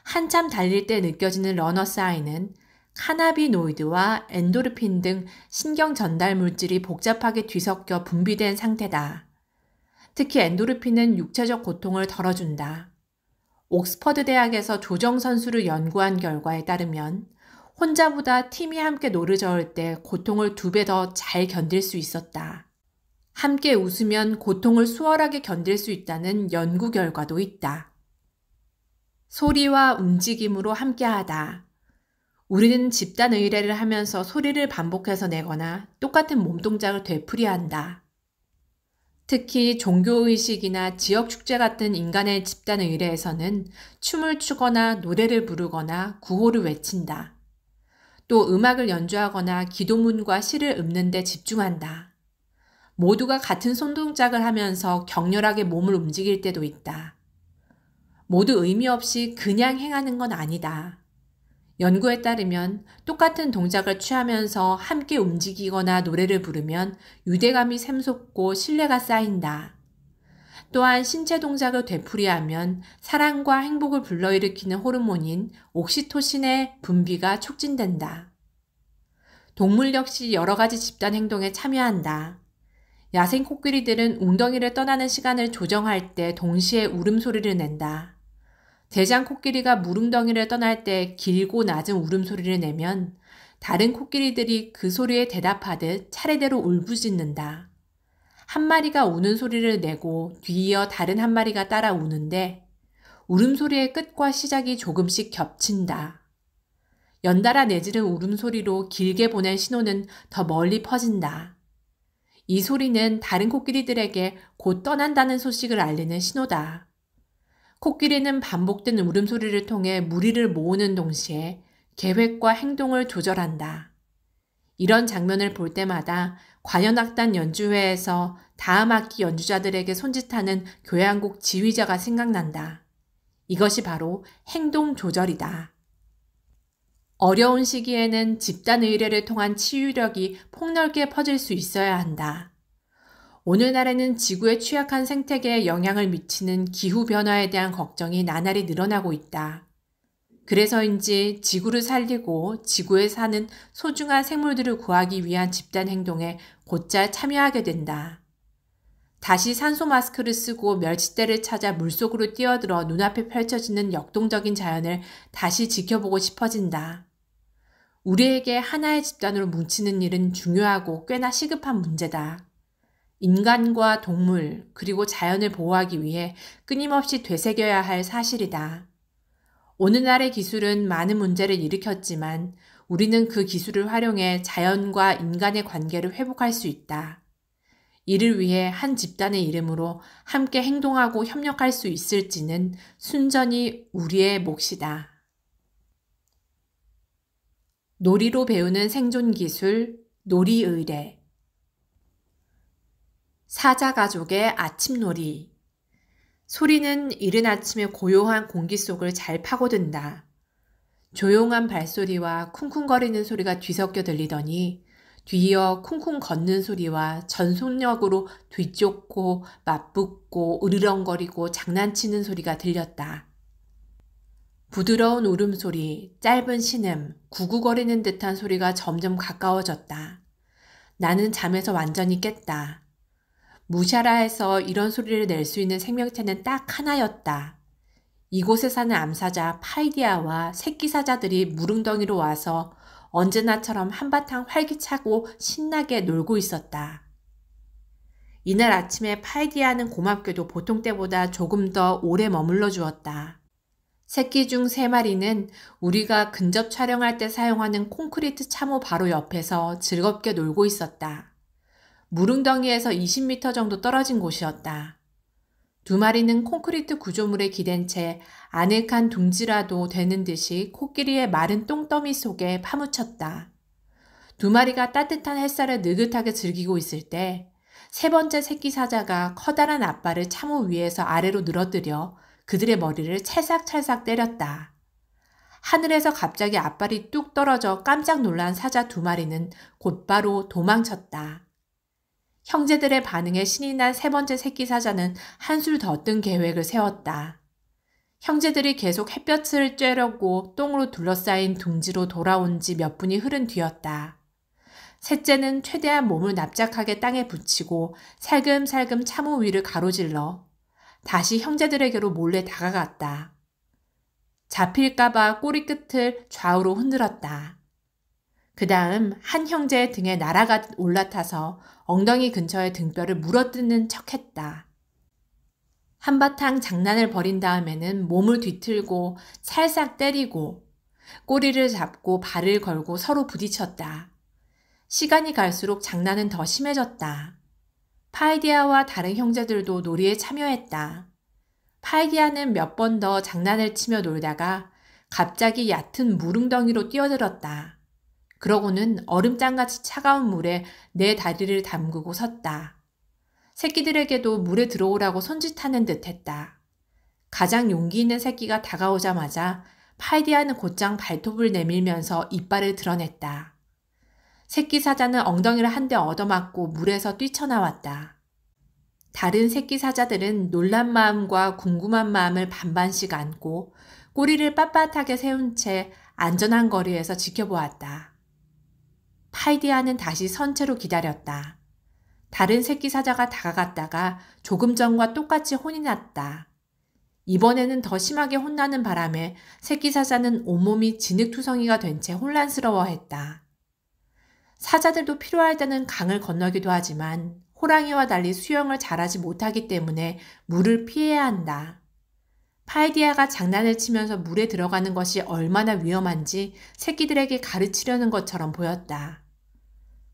한참 달릴 때 느껴지는 러너스 하이는 카나비노이드와 엔도르핀 등 신경 전달 물질이 복잡하게 뒤섞여 분비된 상태다. 특히 엔도르핀은 육체적 고통을 덜어준다. 옥스퍼드 대학에서 조정 선수를 연구한 결과에 따르면 혼자보다 팀이 함께 노르저을 때 고통을 2배 더 잘 견딜 수 있었다. 함께 웃으면 고통을 수월하게 견딜 수 있다는 연구 결과도 있다. 소리와 움직임으로 함께하다. 우리는 집단 의례를 하면서 소리를 반복해서 내거나 똑같은 몸동작을 되풀이한다. 특히 종교의식이나 지역축제 같은 인간의 집단 의례에서는 춤을 추거나 노래를 부르거나 구호를 외친다. 또 음악을 연주하거나 기도문과 시를 읊는 데 집중한다. 모두가 같은 손동작을 하면서 격렬하게 몸을 움직일 때도 있다. 모두 의미 없이 그냥 행하는 건 아니다. 연구에 따르면 똑같은 동작을 취하면서 함께 움직이거나 노래를 부르면 유대감이 샘솟고 신뢰가 쌓인다. 또한 신체 동작을 되풀이하면 사랑과 행복을 불러일으키는 호르몬인 옥시토신의 분비가 촉진된다. 동물 역시 여러 가지 집단 행동에 참여한다. 야생 코끼리들은 웅덩이를 떠나는 시간을 조정할 때 동시에 울음소리를 낸다. 대장 코끼리가 물웅덩이를 떠날 때 길고 낮은 울음소리를 내면 다른 코끼리들이 그 소리에 대답하듯 차례대로 울부짖는다. 한 마리가 우는 소리를 내고 뒤이어 다른 한 마리가 따라 우는데 울음소리의 끝과 시작이 조금씩 겹친다. 연달아 내지른 울음소리로 길게 보낸 신호는 더 멀리 퍼진다. 이 소리는 다른 코끼리들에게 곧 떠난다는 소식을 알리는 신호다. 코끼리는 반복된 울음소리를 통해 무리를 모으는 동시에 계획과 행동을 조절한다. 이런 장면을 볼 때마다 관현악단 연주회에서 다음 악기 연주자들에게 손짓하는 교향곡 지휘자가 생각난다. 이것이 바로 행동 조절이다. 어려운 시기에는 집단 의례를 통한 치유력이 폭넓게 퍼질 수 있어야 한다. 오늘날에는 지구에 취약한 생태계에 영향을 미치는 기후변화에 대한 걱정이 나날이 늘어나고 있다. 그래서인지 지구를 살리고 지구에 사는 소중한 생물들을 구하기 위한 집단 행동에 곧잘 참여하게 된다. 다시 산소 마스크를 쓰고 멸치대를 찾아 물속으로 뛰어들어 눈앞에 펼쳐지는 역동적인 자연을 다시 지켜보고 싶어진다. 우리에게 하나의 집단으로 뭉치는 일은 중요하고 꽤나 시급한 문제다. 인간과 동물 그리고 자연을 보호하기 위해 끊임없이 되새겨야 할 사실이다. 오늘날의 기술은 많은 문제를 일으켰지만 우리는 그 기술을 활용해 자연과 인간의 관계를 회복할 수 있다. 이를 위해 한 집단의 이름으로 함께 행동하고 협력할 수 있을지는 순전히 우리의 몫이다. 놀이로 배우는 생존 기술, 놀이의뢰. 사자 가족의 아침놀이. 소리는 이른 아침의 고요한 공기 속을 잘 파고든다. 조용한 발소리와 쿵쿵거리는 소리가 뒤섞여 들리더니 뒤이어 쿵쿵 걷는 소리와 전속력으로 뒤쫓고 맞붙고 으르렁거리고 장난치는 소리가 들렸다. 부드러운 울음소리, 짧은 신음, 구구거리는 듯한 소리가 점점 가까워졌다. 나는 잠에서 완전히 깼다. 무샤라에서 이런 소리를 낼 수 있는 생명체는 딱 하나였다. 이곳에 사는 암사자 파이디아와 새끼 사자들이 무릉덩이로 와서 언제나처럼 한바탕 활기차고 신나게 놀고 있었다. 이날 아침에 파이디아는 고맙게도 보통 때보다 조금 더 오래 머물러 주었다. 새끼 중 3마리는 우리가 근접 촬영할 때 사용하는 콘크리트 참호 바로 옆에서 즐겁게 놀고 있었다. 무릉덩이에서 20m 정도 떨어진 곳이었다. 2마리는 콘크리트 구조물에 기댄 채 아늑한 둥지라도 되는 듯이 코끼리의 마른 똥더미 속에 파묻혔다. 2마리가 따뜻한 햇살을 느긋하게 즐기고 있을 때 3번째 새끼 사자가 커다란 앞발을 참호 위에서 아래로 늘어뜨려 그들의 머리를 찰싹찰싹 때렸다. 하늘에서 갑자기 앞발이 뚝 떨어져 깜짝 놀란 사자 2마리는 곧바로 도망쳤다. 형제들의 반응에 신이 난 3번째 새끼 사자는 한술 더 뜬 계획을 세웠다. 형제들이 계속 햇볕을 쬐려고 똥으로 둘러싸인 둥지로 돌아온 지 몇 분이 흐른 뒤였다. 셋째는 최대한 몸을 납작하게 땅에 붙이고 살금살금 참호 위를 가로질러 다시 형제들에게로 몰래 다가갔다. 잡힐까봐 꼬리 끝을 좌우로 흔들었다. 그 다음 한 형제의 등에 날아가듯 올라타서 엉덩이 근처의 등뼈를 물어뜯는 척했다. 한바탕 장난을 벌인 다음에는 몸을 뒤틀고 살짝 때리고 꼬리를 잡고 발을 걸고 서로 부딪혔다. 시간이 갈수록 장난은 더 심해졌다. 파이디아와 다른 형제들도 놀이에 참여했다. 파이디아는 몇 번 더 장난을 치며 놀다가 갑자기 얕은 무릉덩이로 뛰어들었다. 그러고는 얼음장같이 차가운 물에 내 다리를 담그고 섰다. 새끼들에게도 물에 들어오라고 손짓하는 듯 했다. 가장 용기 있는 새끼가 다가오자마자 파이디아는 곧장 발톱을 내밀면서 이빨을 드러냈다. 새끼 사자는 엉덩이를 한 대 얻어맞고 물에서 뛰쳐나왔다. 다른 새끼 사자들은 놀란 마음과 궁금한 마음을 반반씩 안고 꼬리를 빳빳하게 세운 채 안전한 거리에서 지켜보았다. 파이디아는 다시 선 채로 기다렸다. 다른 새끼 사자가 다가갔다가 조금 전과 똑같이 혼이 났다. 이번에는 더 심하게 혼나는 바람에 새끼 사자는 온몸이 진흙투성이가 된 채 혼란스러워했다. 사자들도 필요할 때는 강을 건너기도 하지만 호랑이와 달리 수영을 잘하지 못하기 때문에 물을 피해야 한다. 파이디아가 장난을 치면서 물에 들어가는 것이 얼마나 위험한지 새끼들에게 가르치려는 것처럼 보였다.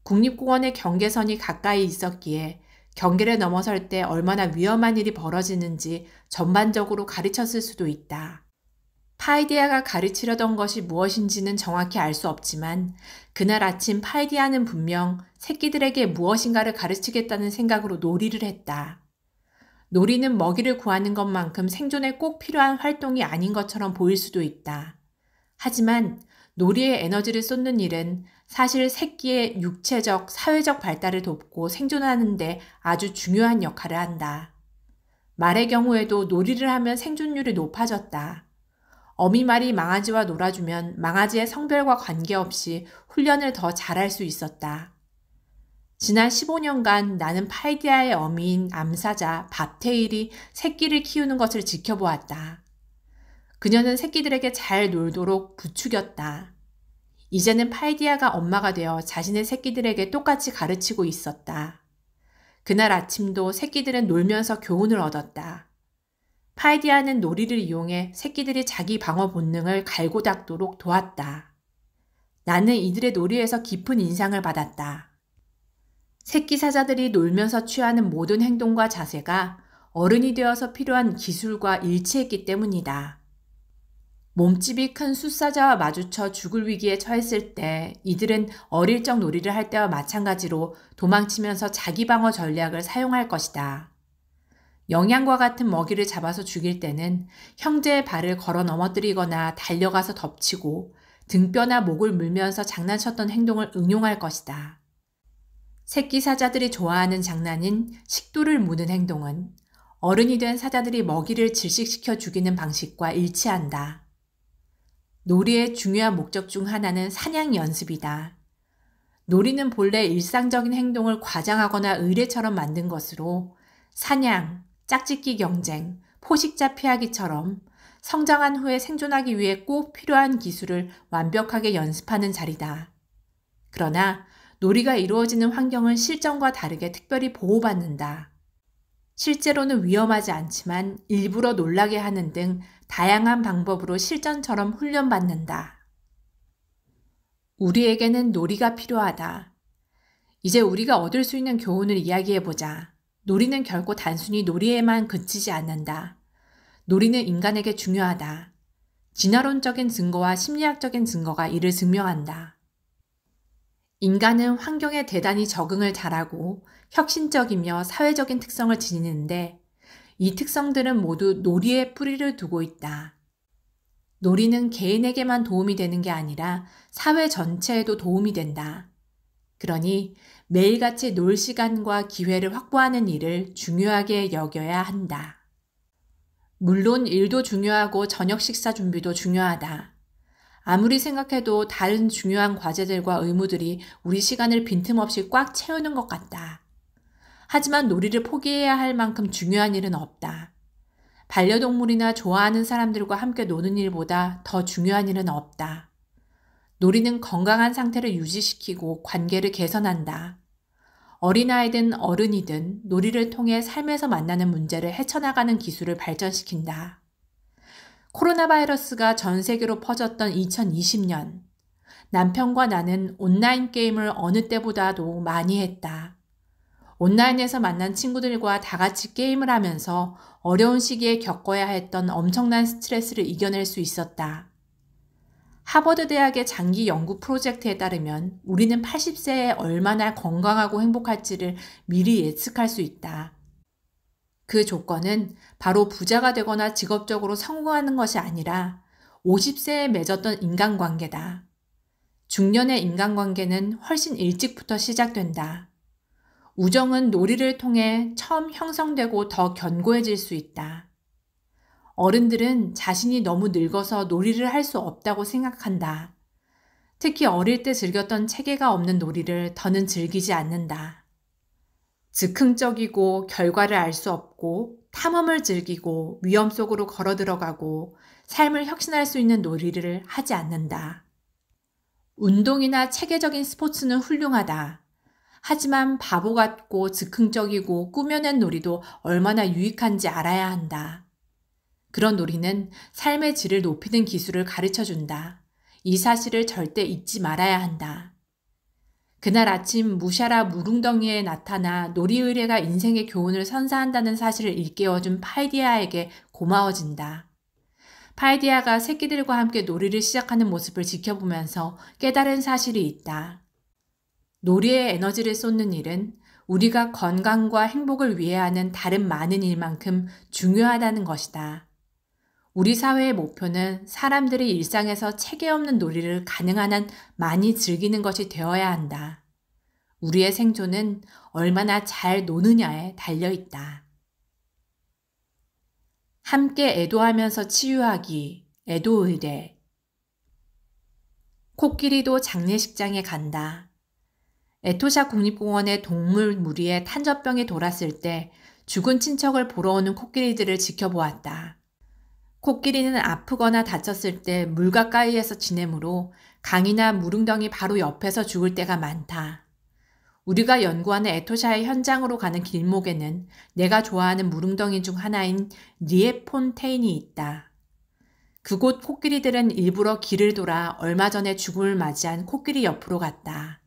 국립공원의 경계선이 가까이 있었기에 경계를 넘어설 때 얼마나 위험한 일이 벌어지는지 전반적으로 가르쳤을 수도 있다. 파이디아가 가르치려던 것이 무엇인지는 정확히 알 수 없지만 그날 아침 파이디아는 분명 새끼들에게 무엇인가를 가르치겠다는 생각으로 놀이를 했다. 놀이는 먹이를 구하는 것만큼 생존에 꼭 필요한 활동이 아닌 것처럼 보일 수도 있다. 하지만 놀이에 에너지를 쏟는 일은 사실 새끼의 육체적, 사회적 발달을 돕고 생존하는 데 아주 중요한 역할을 한다. 말의 경우에도 놀이를 하면 생존율이 높아졌다. 어미말이 망아지와 놀아주면 망아지의 성별과 관계없이 훈련을 더 잘할 수 있었다. 지난 15년간 나는 파이디아의 어미인 암사자 밥테일이 새끼를 키우는 것을 지켜보았다. 그녀는 새끼들에게 잘 놀도록 부추겼다. 이제는 파이디아가 엄마가 되어 자신의 새끼들에게 똑같이 가르치고 있었다. 그날 아침도 새끼들은 놀면서 교훈을 얻었다. 파이디아는 놀이를 이용해 새끼들이 자기 방어 본능을 갈고 닦도록 도왔다. 나는 이들의 놀이에서 깊은 인상을 받았다. 새끼 사자들이 놀면서 취하는 모든 행동과 자세가 어른이 되어서 필요한 기술과 일치했기 때문이다. 몸집이 큰 숫사자와 마주쳐 죽을 위기에 처했을 때 이들은 어릴 적 놀이를 할 때와 마찬가지로 도망치면서 자기 방어 전략을 사용할 것이다. 영양과 같은 먹이를 잡아서 죽일 때는 형제의 발을 걸어 넘어뜨리거나 달려가서 덮치고 등뼈나 목을 물면서 장난쳤던 행동을 응용할 것이다. 새끼 사자들이 좋아하는 장난인 식도를 무는 행동은 어른이 된 사자들이 먹이를 질식시켜 죽이는 방식과 일치한다. 놀이의 중요한 목적 중 하나는 사냥 연습이다. 놀이는 본래 일상적인 행동을 과장하거나 의례처럼 만든 것으로 사냥, 짝짓기 경쟁, 포식자 피하기처럼 성장한 후에 생존하기 위해 꼭 필요한 기술을 완벽하게 연습하는 자리다. 그러나 놀이가 이루어지는 환경은 실전과 다르게 특별히 보호받는다. 실제로는 위험하지 않지만 일부러 놀라게 하는 등 다양한 방법으로 실전처럼 훈련받는다. 우리에게는 놀이가 필요하다. 이제 우리가 얻을 수 있는 교훈을 이야기해보자. 놀이는 결코 단순히 놀이에만 그치지 않는다. 놀이는 인간에게 중요하다. 진화론적인 증거와 심리학적인 증거가 이를 증명한다. 인간은 환경에 대단히 적응을 잘하고 혁신적이며 사회적인 특성을 지니는데 이 특성들은 모두 놀이에 뿌리를 두고 있다. 놀이는 개인에게만 도움이 되는 게 아니라 사회 전체에도 도움이 된다. 그러니 매일같이 놀 시간과 기회를 확보하는 일을 중요하게 여겨야 한다. 물론 일도 중요하고 저녁 식사 준비도 중요하다. 아무리 생각해도 다른 중요한 과제들과 의무들이 우리 시간을 빈틈없이 꽉 채우는 것 같다. 하지만 놀이를 포기해야 할 만큼 중요한 일은 없다. 반려동물이나 좋아하는 사람들과 함께 노는 일보다 더 중요한 일은 없다. 놀이는 건강한 상태를 유지시키고 관계를 개선한다. 어린아이든 어른이든 놀이를 통해 삶에서 만나는 문제를 헤쳐나가는 기술을 발전시킨다. 코로나 바이러스가 전 세계로 퍼졌던 2020년, 남편과 나는 온라인 게임을 어느 때보다도 많이 했다. 온라인에서 만난 친구들과 다 같이 게임을 하면서 어려운 시기에 겪어야 했던 엄청난 스트레스를 이겨낼 수 있었다. 하버드 대학의 장기 연구 프로젝트에 따르면 우리는 80세에 얼마나 건강하고 행복할지를 미리 예측할 수 있다. 그 조건은 바로 부자가 되거나 직업적으로 성공하는 것이 아니라 50세에 맺었던 인간관계다. 중년의 인간관계는 훨씬 일찍부터 시작된다. 우정은 놀이를 통해 처음 형성되고 더 견고해질 수 있다. 어른들은 자신이 너무 늙어서 놀이를 할 수 없다고 생각한다. 특히 어릴 때 즐겼던 체계가 없는 놀이를 더는 즐기지 않는다. 즉흥적이고 결과를 알 수 없고 탐험을 즐기고 위험 속으로 걸어 들어가고 삶을 혁신할 수 있는 놀이를 하지 않는다. 운동이나 체계적인 스포츠는 훌륭하다. 하지만 바보 같고 즉흥적이고 꾸며낸 놀이도 얼마나 유익한지 알아야 한다. 그런 놀이는 삶의 질을 높이는 기술을 가르쳐준다. 이 사실을 절대 잊지 말아야 한다. 그날 아침 무샤라 무릉덩이에 나타나 놀이 의뢰가 인생의 교훈을 선사한다는 사실을 일깨워준 파이디아에게 고마워진다. 파이디아가 새끼들과 함께 놀이를 시작하는 모습을 지켜보면서 깨달은 사실이 있다. 놀이에 에너지를 쏟는 일은 우리가 건강과 행복을 위해 하는 다른 많은 일만큼 중요하다는 것이다. 우리 사회의 목표는 사람들이 일상에서 체계 없는 놀이를 가능한 한 많이 즐기는 것이 되어야 한다. 우리의 생존은 얼마나 잘 노느냐에 달려있다. 함께 애도하면서 치유하기, 애도의례. 코끼리도 장례식장에 간다. 에토샤 국립공원의 동물 무리에 탄저병이 돌았을 때 죽은 친척을 보러 오는 코끼리들을 지켜보았다. 코끼리는 아프거나 다쳤을 때 물 가까이에서 지내므로 강이나 무릉덩이 바로 옆에서 죽을 때가 많다. 우리가 연구하는 에토샤의 현장으로 가는 길목에는 내가 좋아하는 무릉덩이 중 하나인 리에폰테인이 있다. 그곳 코끼리들은 일부러 길을 돌아 얼마 전에 죽음을 맞이한 코끼리 옆으로 갔다.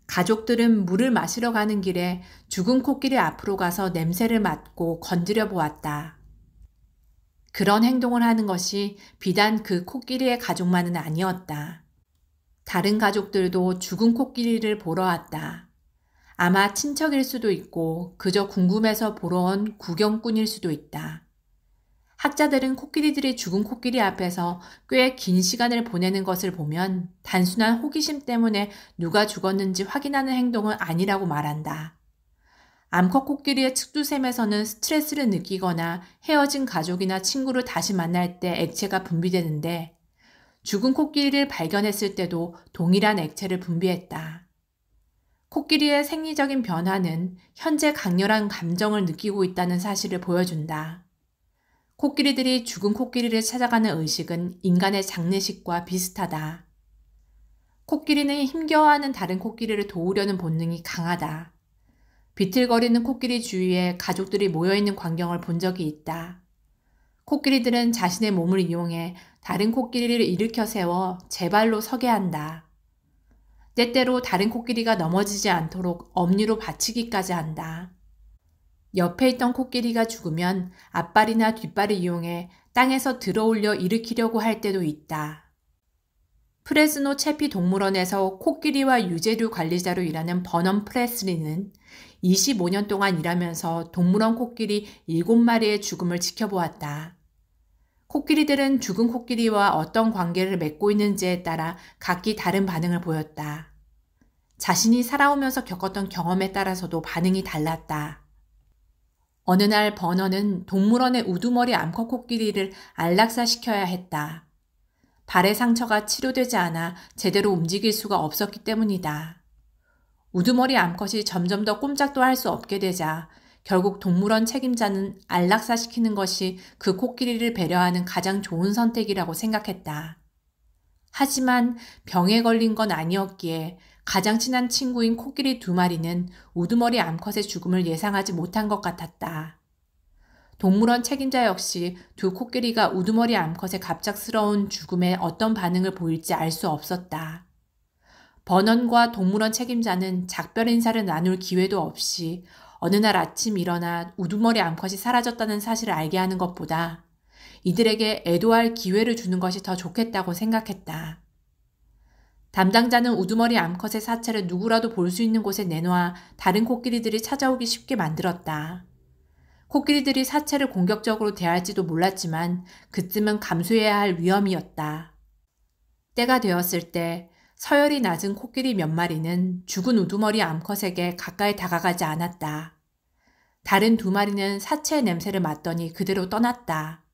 가족들은 물을 마시러 가는 길에 죽은 코끼리 앞으로 가서 냄새를 맡고 건드려 보았다. 그런 행동을 하는 것이 비단 그 코끼리의 가족만은 아니었다. 다른 가족들도 죽은 코끼리를 보러 왔다. 아마 친척일 수도 있고 그저 궁금해서 보러 온 구경꾼일 수도 있다. 학자들은 코끼리들이 죽은 코끼리 앞에서 꽤 긴 시간을 보내는 것을 보면 단순한 호기심 때문에 누가 죽었는지 확인하는 행동은 아니라고 말한다. 암컷 코끼리의 측두샘에서는 스트레스를 느끼거나 헤어진 가족이나 친구를 다시 만날 때 액체가 분비되는데 죽은 코끼리를 발견했을 때도 동일한 액체를 분비했다. 코끼리의 생리적인 변화는 현재 강렬한 감정을 느끼고 있다는 사실을 보여준다. 코끼리들이 죽은 코끼리를 찾아가는 의식은 인간의 장례식과 비슷하다. 코끼리는 힘겨워하는 다른 코끼리를 도우려는 본능이 강하다. 비틀거리는 코끼리 주위에 가족들이 모여있는 광경을 본 적이 있다. 코끼리들은 자신의 몸을 이용해 다른 코끼리를 일으켜 세워 제 발로 서게 한다. 때때로 다른 코끼리가 넘어지지 않도록 엄니로 받치기까지 한다. 옆에 있던 코끼리가 죽으면 앞발이나 뒷발을 이용해 땅에서 들어올려 일으키려고 할 때도 있다. 프레스노 채피 동물원에서 코끼리와 유재류 관리자로 일하는 버넌 프레슬리는 25년 동안 일하면서 동물원 코끼리 7마리의 죽음을 지켜보았다. 코끼리들은 죽은 코끼리와 어떤 관계를 맺고 있는지에 따라 각기 다른 반응을 보였다. 자신이 살아오면서 겪었던 경험에 따라서도 반응이 달랐다. 어느 날 버넌은 동물원의 우두머리 암컷 코끼리를 안락사시켜야 했다. 발의 상처가 치료되지 않아 제대로 움직일 수가 없었기 때문이다. 우두머리 암컷이 점점 더 꼼짝도 할 수 없게 되자 결국 동물원 책임자는 안락사시키는 것이 그 코끼리를 배려하는 가장 좋은 선택이라고 생각했다. 하지만 병에 걸린 건 아니었기에 가장 친한 친구인 코끼리 2마리는 우두머리 암컷의 죽음을 예상하지 못한 것 같았다. 동물원 책임자 역시 두 코끼리가 우두머리 암컷의 갑작스러운 죽음에 어떤 반응을 보일지 알 수 없었다. 버넌과 동물원 책임자는 작별 인사를 나눌 기회도 없이 어느 날 아침 일어나 우두머리 암컷이 사라졌다는 사실을 알게 하는 것보다 이들에게 애도할 기회를 주는 것이 더 좋겠다고 생각했다. 담당자는 우두머리 암컷의 사체를 누구라도 볼 수 있는 곳에 내놓아 다른 코끼리들이 찾아오기 쉽게 만들었다. 코끼리들이 사체를 공격적으로 대할지도 몰랐지만 그쯤은 감수해야 할 위험이었다. 때가 되었을 때 서열이 낮은 코끼리 몇 마리는 죽은 우두머리 암컷에게 가까이 다가가지 않았다. 다른 2마리는 사체의 냄새를 맡더니 그대로 떠났다.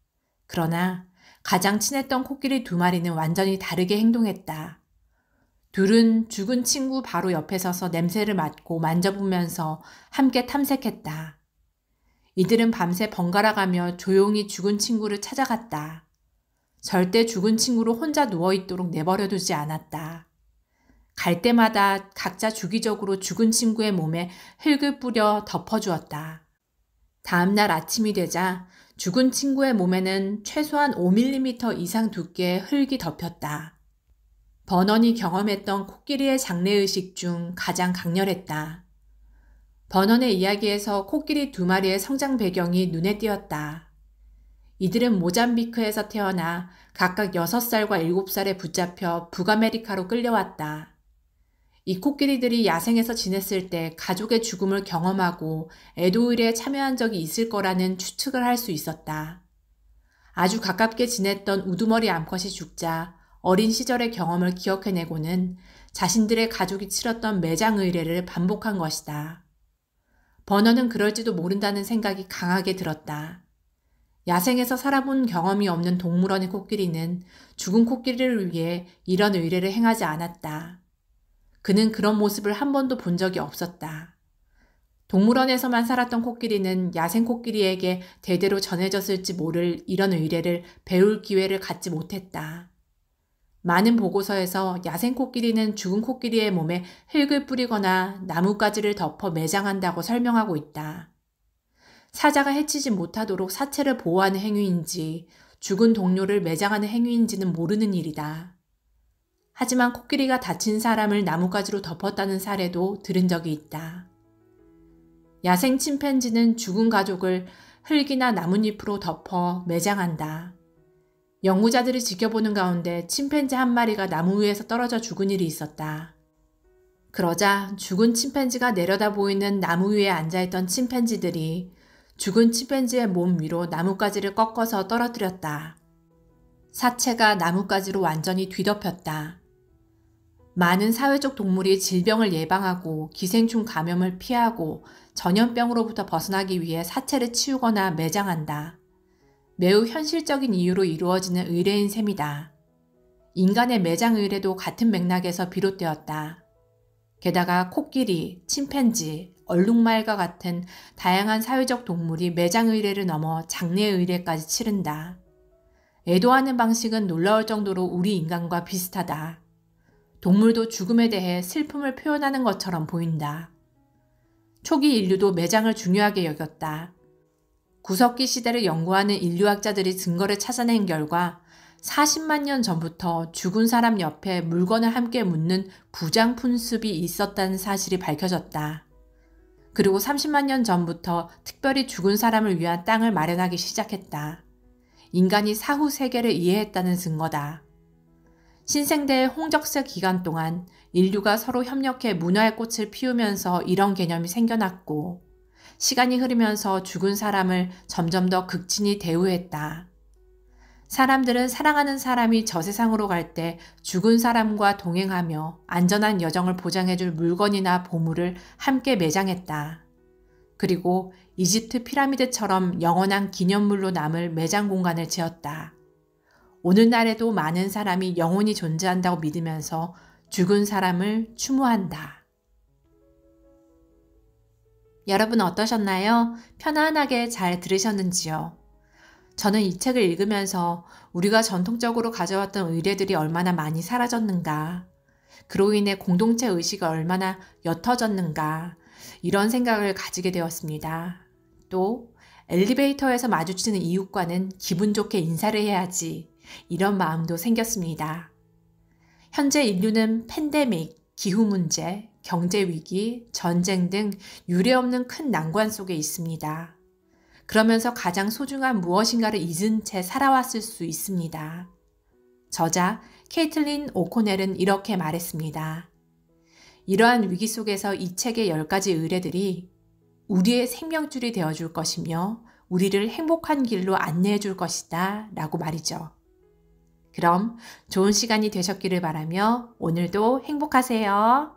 그러나 가장 친했던 코끼리 2마리는 완전히 다르게 행동했다. 둘은 죽은 친구 바로 옆에 서서 냄새를 맡고 만져보면서 함께 탐색했다. 이들은 밤새 번갈아가며 조용히 죽은 친구를 찾아갔다. 절대 죽은 친구를 혼자 누워있도록 내버려두지 않았다. 갈 때마다 각자 주기적으로 죽은 친구의 몸에 흙을 뿌려 덮어주었다. 다음날 아침이 되자 죽은 친구의 몸에는 최소한 5mm 이상 두께의 흙이 덮였다. 버넌이 경험했던 코끼리의 장례의식 중 가장 강렬했다. 버넌의 이야기에서 코끼리 2마리의 성장 배경이 눈에 띄었다. 이들은 모잠비크에서 태어나 각각 6살과 7살에 붙잡혀 북아메리카로 끌려왔다. 이 코끼리들이 야생에서 지냈을 때 가족의 죽음을 경험하고 애도일에 참여한 적이 있을 거라는 추측을 할 수 있었다. 아주 가깝게 지냈던 우두머리 암컷이 죽자 어린 시절의 경험을 기억해내고는 자신들의 가족이 치렀던 매장 의례를 반복한 것이다. 버넌은 그럴지도 모른다는 생각이 강하게 들었다. 야생에서 살아본 경험이 없는 동물원의 코끼리는 죽은 코끼리를 위해 이런 의례를 행하지 않았다. 그는 그런 모습을 한 번도 본 적이 없었다. 동물원에서만 살았던 코끼리는 야생 코끼리에게 대대로 전해졌을지 모를 이런 의례를 배울 기회를 갖지 못했다. 많은 보고서에서 야생 코끼리는 죽은 코끼리의 몸에 흙을 뿌리거나 나뭇가지를 덮어 매장한다고 설명하고 있다. 사자가 해치지 못하도록 사체를 보호하는 행위인지 죽은 동료를 매장하는 행위인지는 모르는 일이다. 하지만 코끼리가 다친 사람을 나뭇가지로 덮었다는 사례도 들은 적이 있다. 야생 침팬지는 죽은 가족을 흙이나 나뭇잎으로 덮어 매장한다. 연구자들이 지켜보는 가운데 침팬지 한 마리가 나무 위에서 떨어져 죽은 일이 있었다. 그러자 죽은 침팬지가 내려다 보이는 나무 위에 앉아있던 침팬지들이 죽은 침팬지의 몸 위로 나뭇가지를 꺾어서 떨어뜨렸다. 사체가 나뭇가지로 완전히 뒤덮였다. 많은 사회적 동물이 질병을 예방하고 기생충 감염을 피하고 전염병으로부터 벗어나기 위해 사체를 치우거나 매장한다. 매우 현실적인 이유로 이루어지는 의례인 셈이다. 인간의 매장 의례도 같은 맥락에서 비롯되었다. 게다가 코끼리, 침팬지, 얼룩말과 같은 다양한 사회적 동물이 매장 의례를 넘어 장례 의례까지 치른다. 애도하는 방식은 놀라울 정도로 우리 인간과 비슷하다. 동물도 죽음에 대해 슬픔을 표현하는 것처럼 보인다. 초기 인류도 매장을 중요하게 여겼다. 구석기 시대를 연구하는 인류학자들이 증거를 찾아낸 결과 40만 년 전부터 죽은 사람 옆에 물건을 함께 묻는 부장 fun습이 있었다는 사실이 밝혀졌다. 그리고 30만 년 전부터 특별히 죽은 사람을 위한 땅을 마련하기 시작했다. 인간이 사후 세계를 이해했다는 증거다. 신생대의 홍적세 기간 동안 인류가 서로 협력해 문화의 꽃을 피우면서 이런 개념이 생겨났고, 시간이 흐르면서 죽은 사람을 점점 더 극진히 대우했다. 사람들은 사랑하는 사람이 저 세상으로 갈 때 죽은 사람과 동행하며 안전한 여정을 보장해줄 물건이나 보물을 함께 매장했다. 그리고 이집트 피라미드처럼 영원한 기념물로 남을 매장 공간을 지었다. 오늘날에도 많은 사람이 영혼이 존재한다고 믿으면서 죽은 사람을 추모한다. 여러분 어떠셨나요? 편안하게 잘 들으셨는지요? 저는 이 책을 읽으면서 우리가 전통적으로 가져왔던 의례들이 얼마나 많이 사라졌는가, 그로 인해 공동체 의식이 얼마나 옅어졌는가, 이런 생각을 가지게 되었습니다. 또 엘리베이터에서 마주치는 이웃과는 기분 좋게 인사를 해야지, 이런 마음도 생겼습니다. 현재 인류는 팬데믹, 기후 문제, 경제 위기, 전쟁 등 유례없는 큰 난관 속에 있습니다. 그러면서 가장 소중한 무엇인가를 잊은 채 살아왔을 수 있습니다. 저자 케이틀린 오코넬은 이렇게 말했습니다. 이러한 위기 속에서 이 책의 10가지 의례들이 우리의 생명줄이 되어줄 것이며 우리를 행복한 길로 안내해 줄 것이다 라고 말이죠. 그럼 좋은 시간이 되셨기를 바라며 오늘도 행복하세요.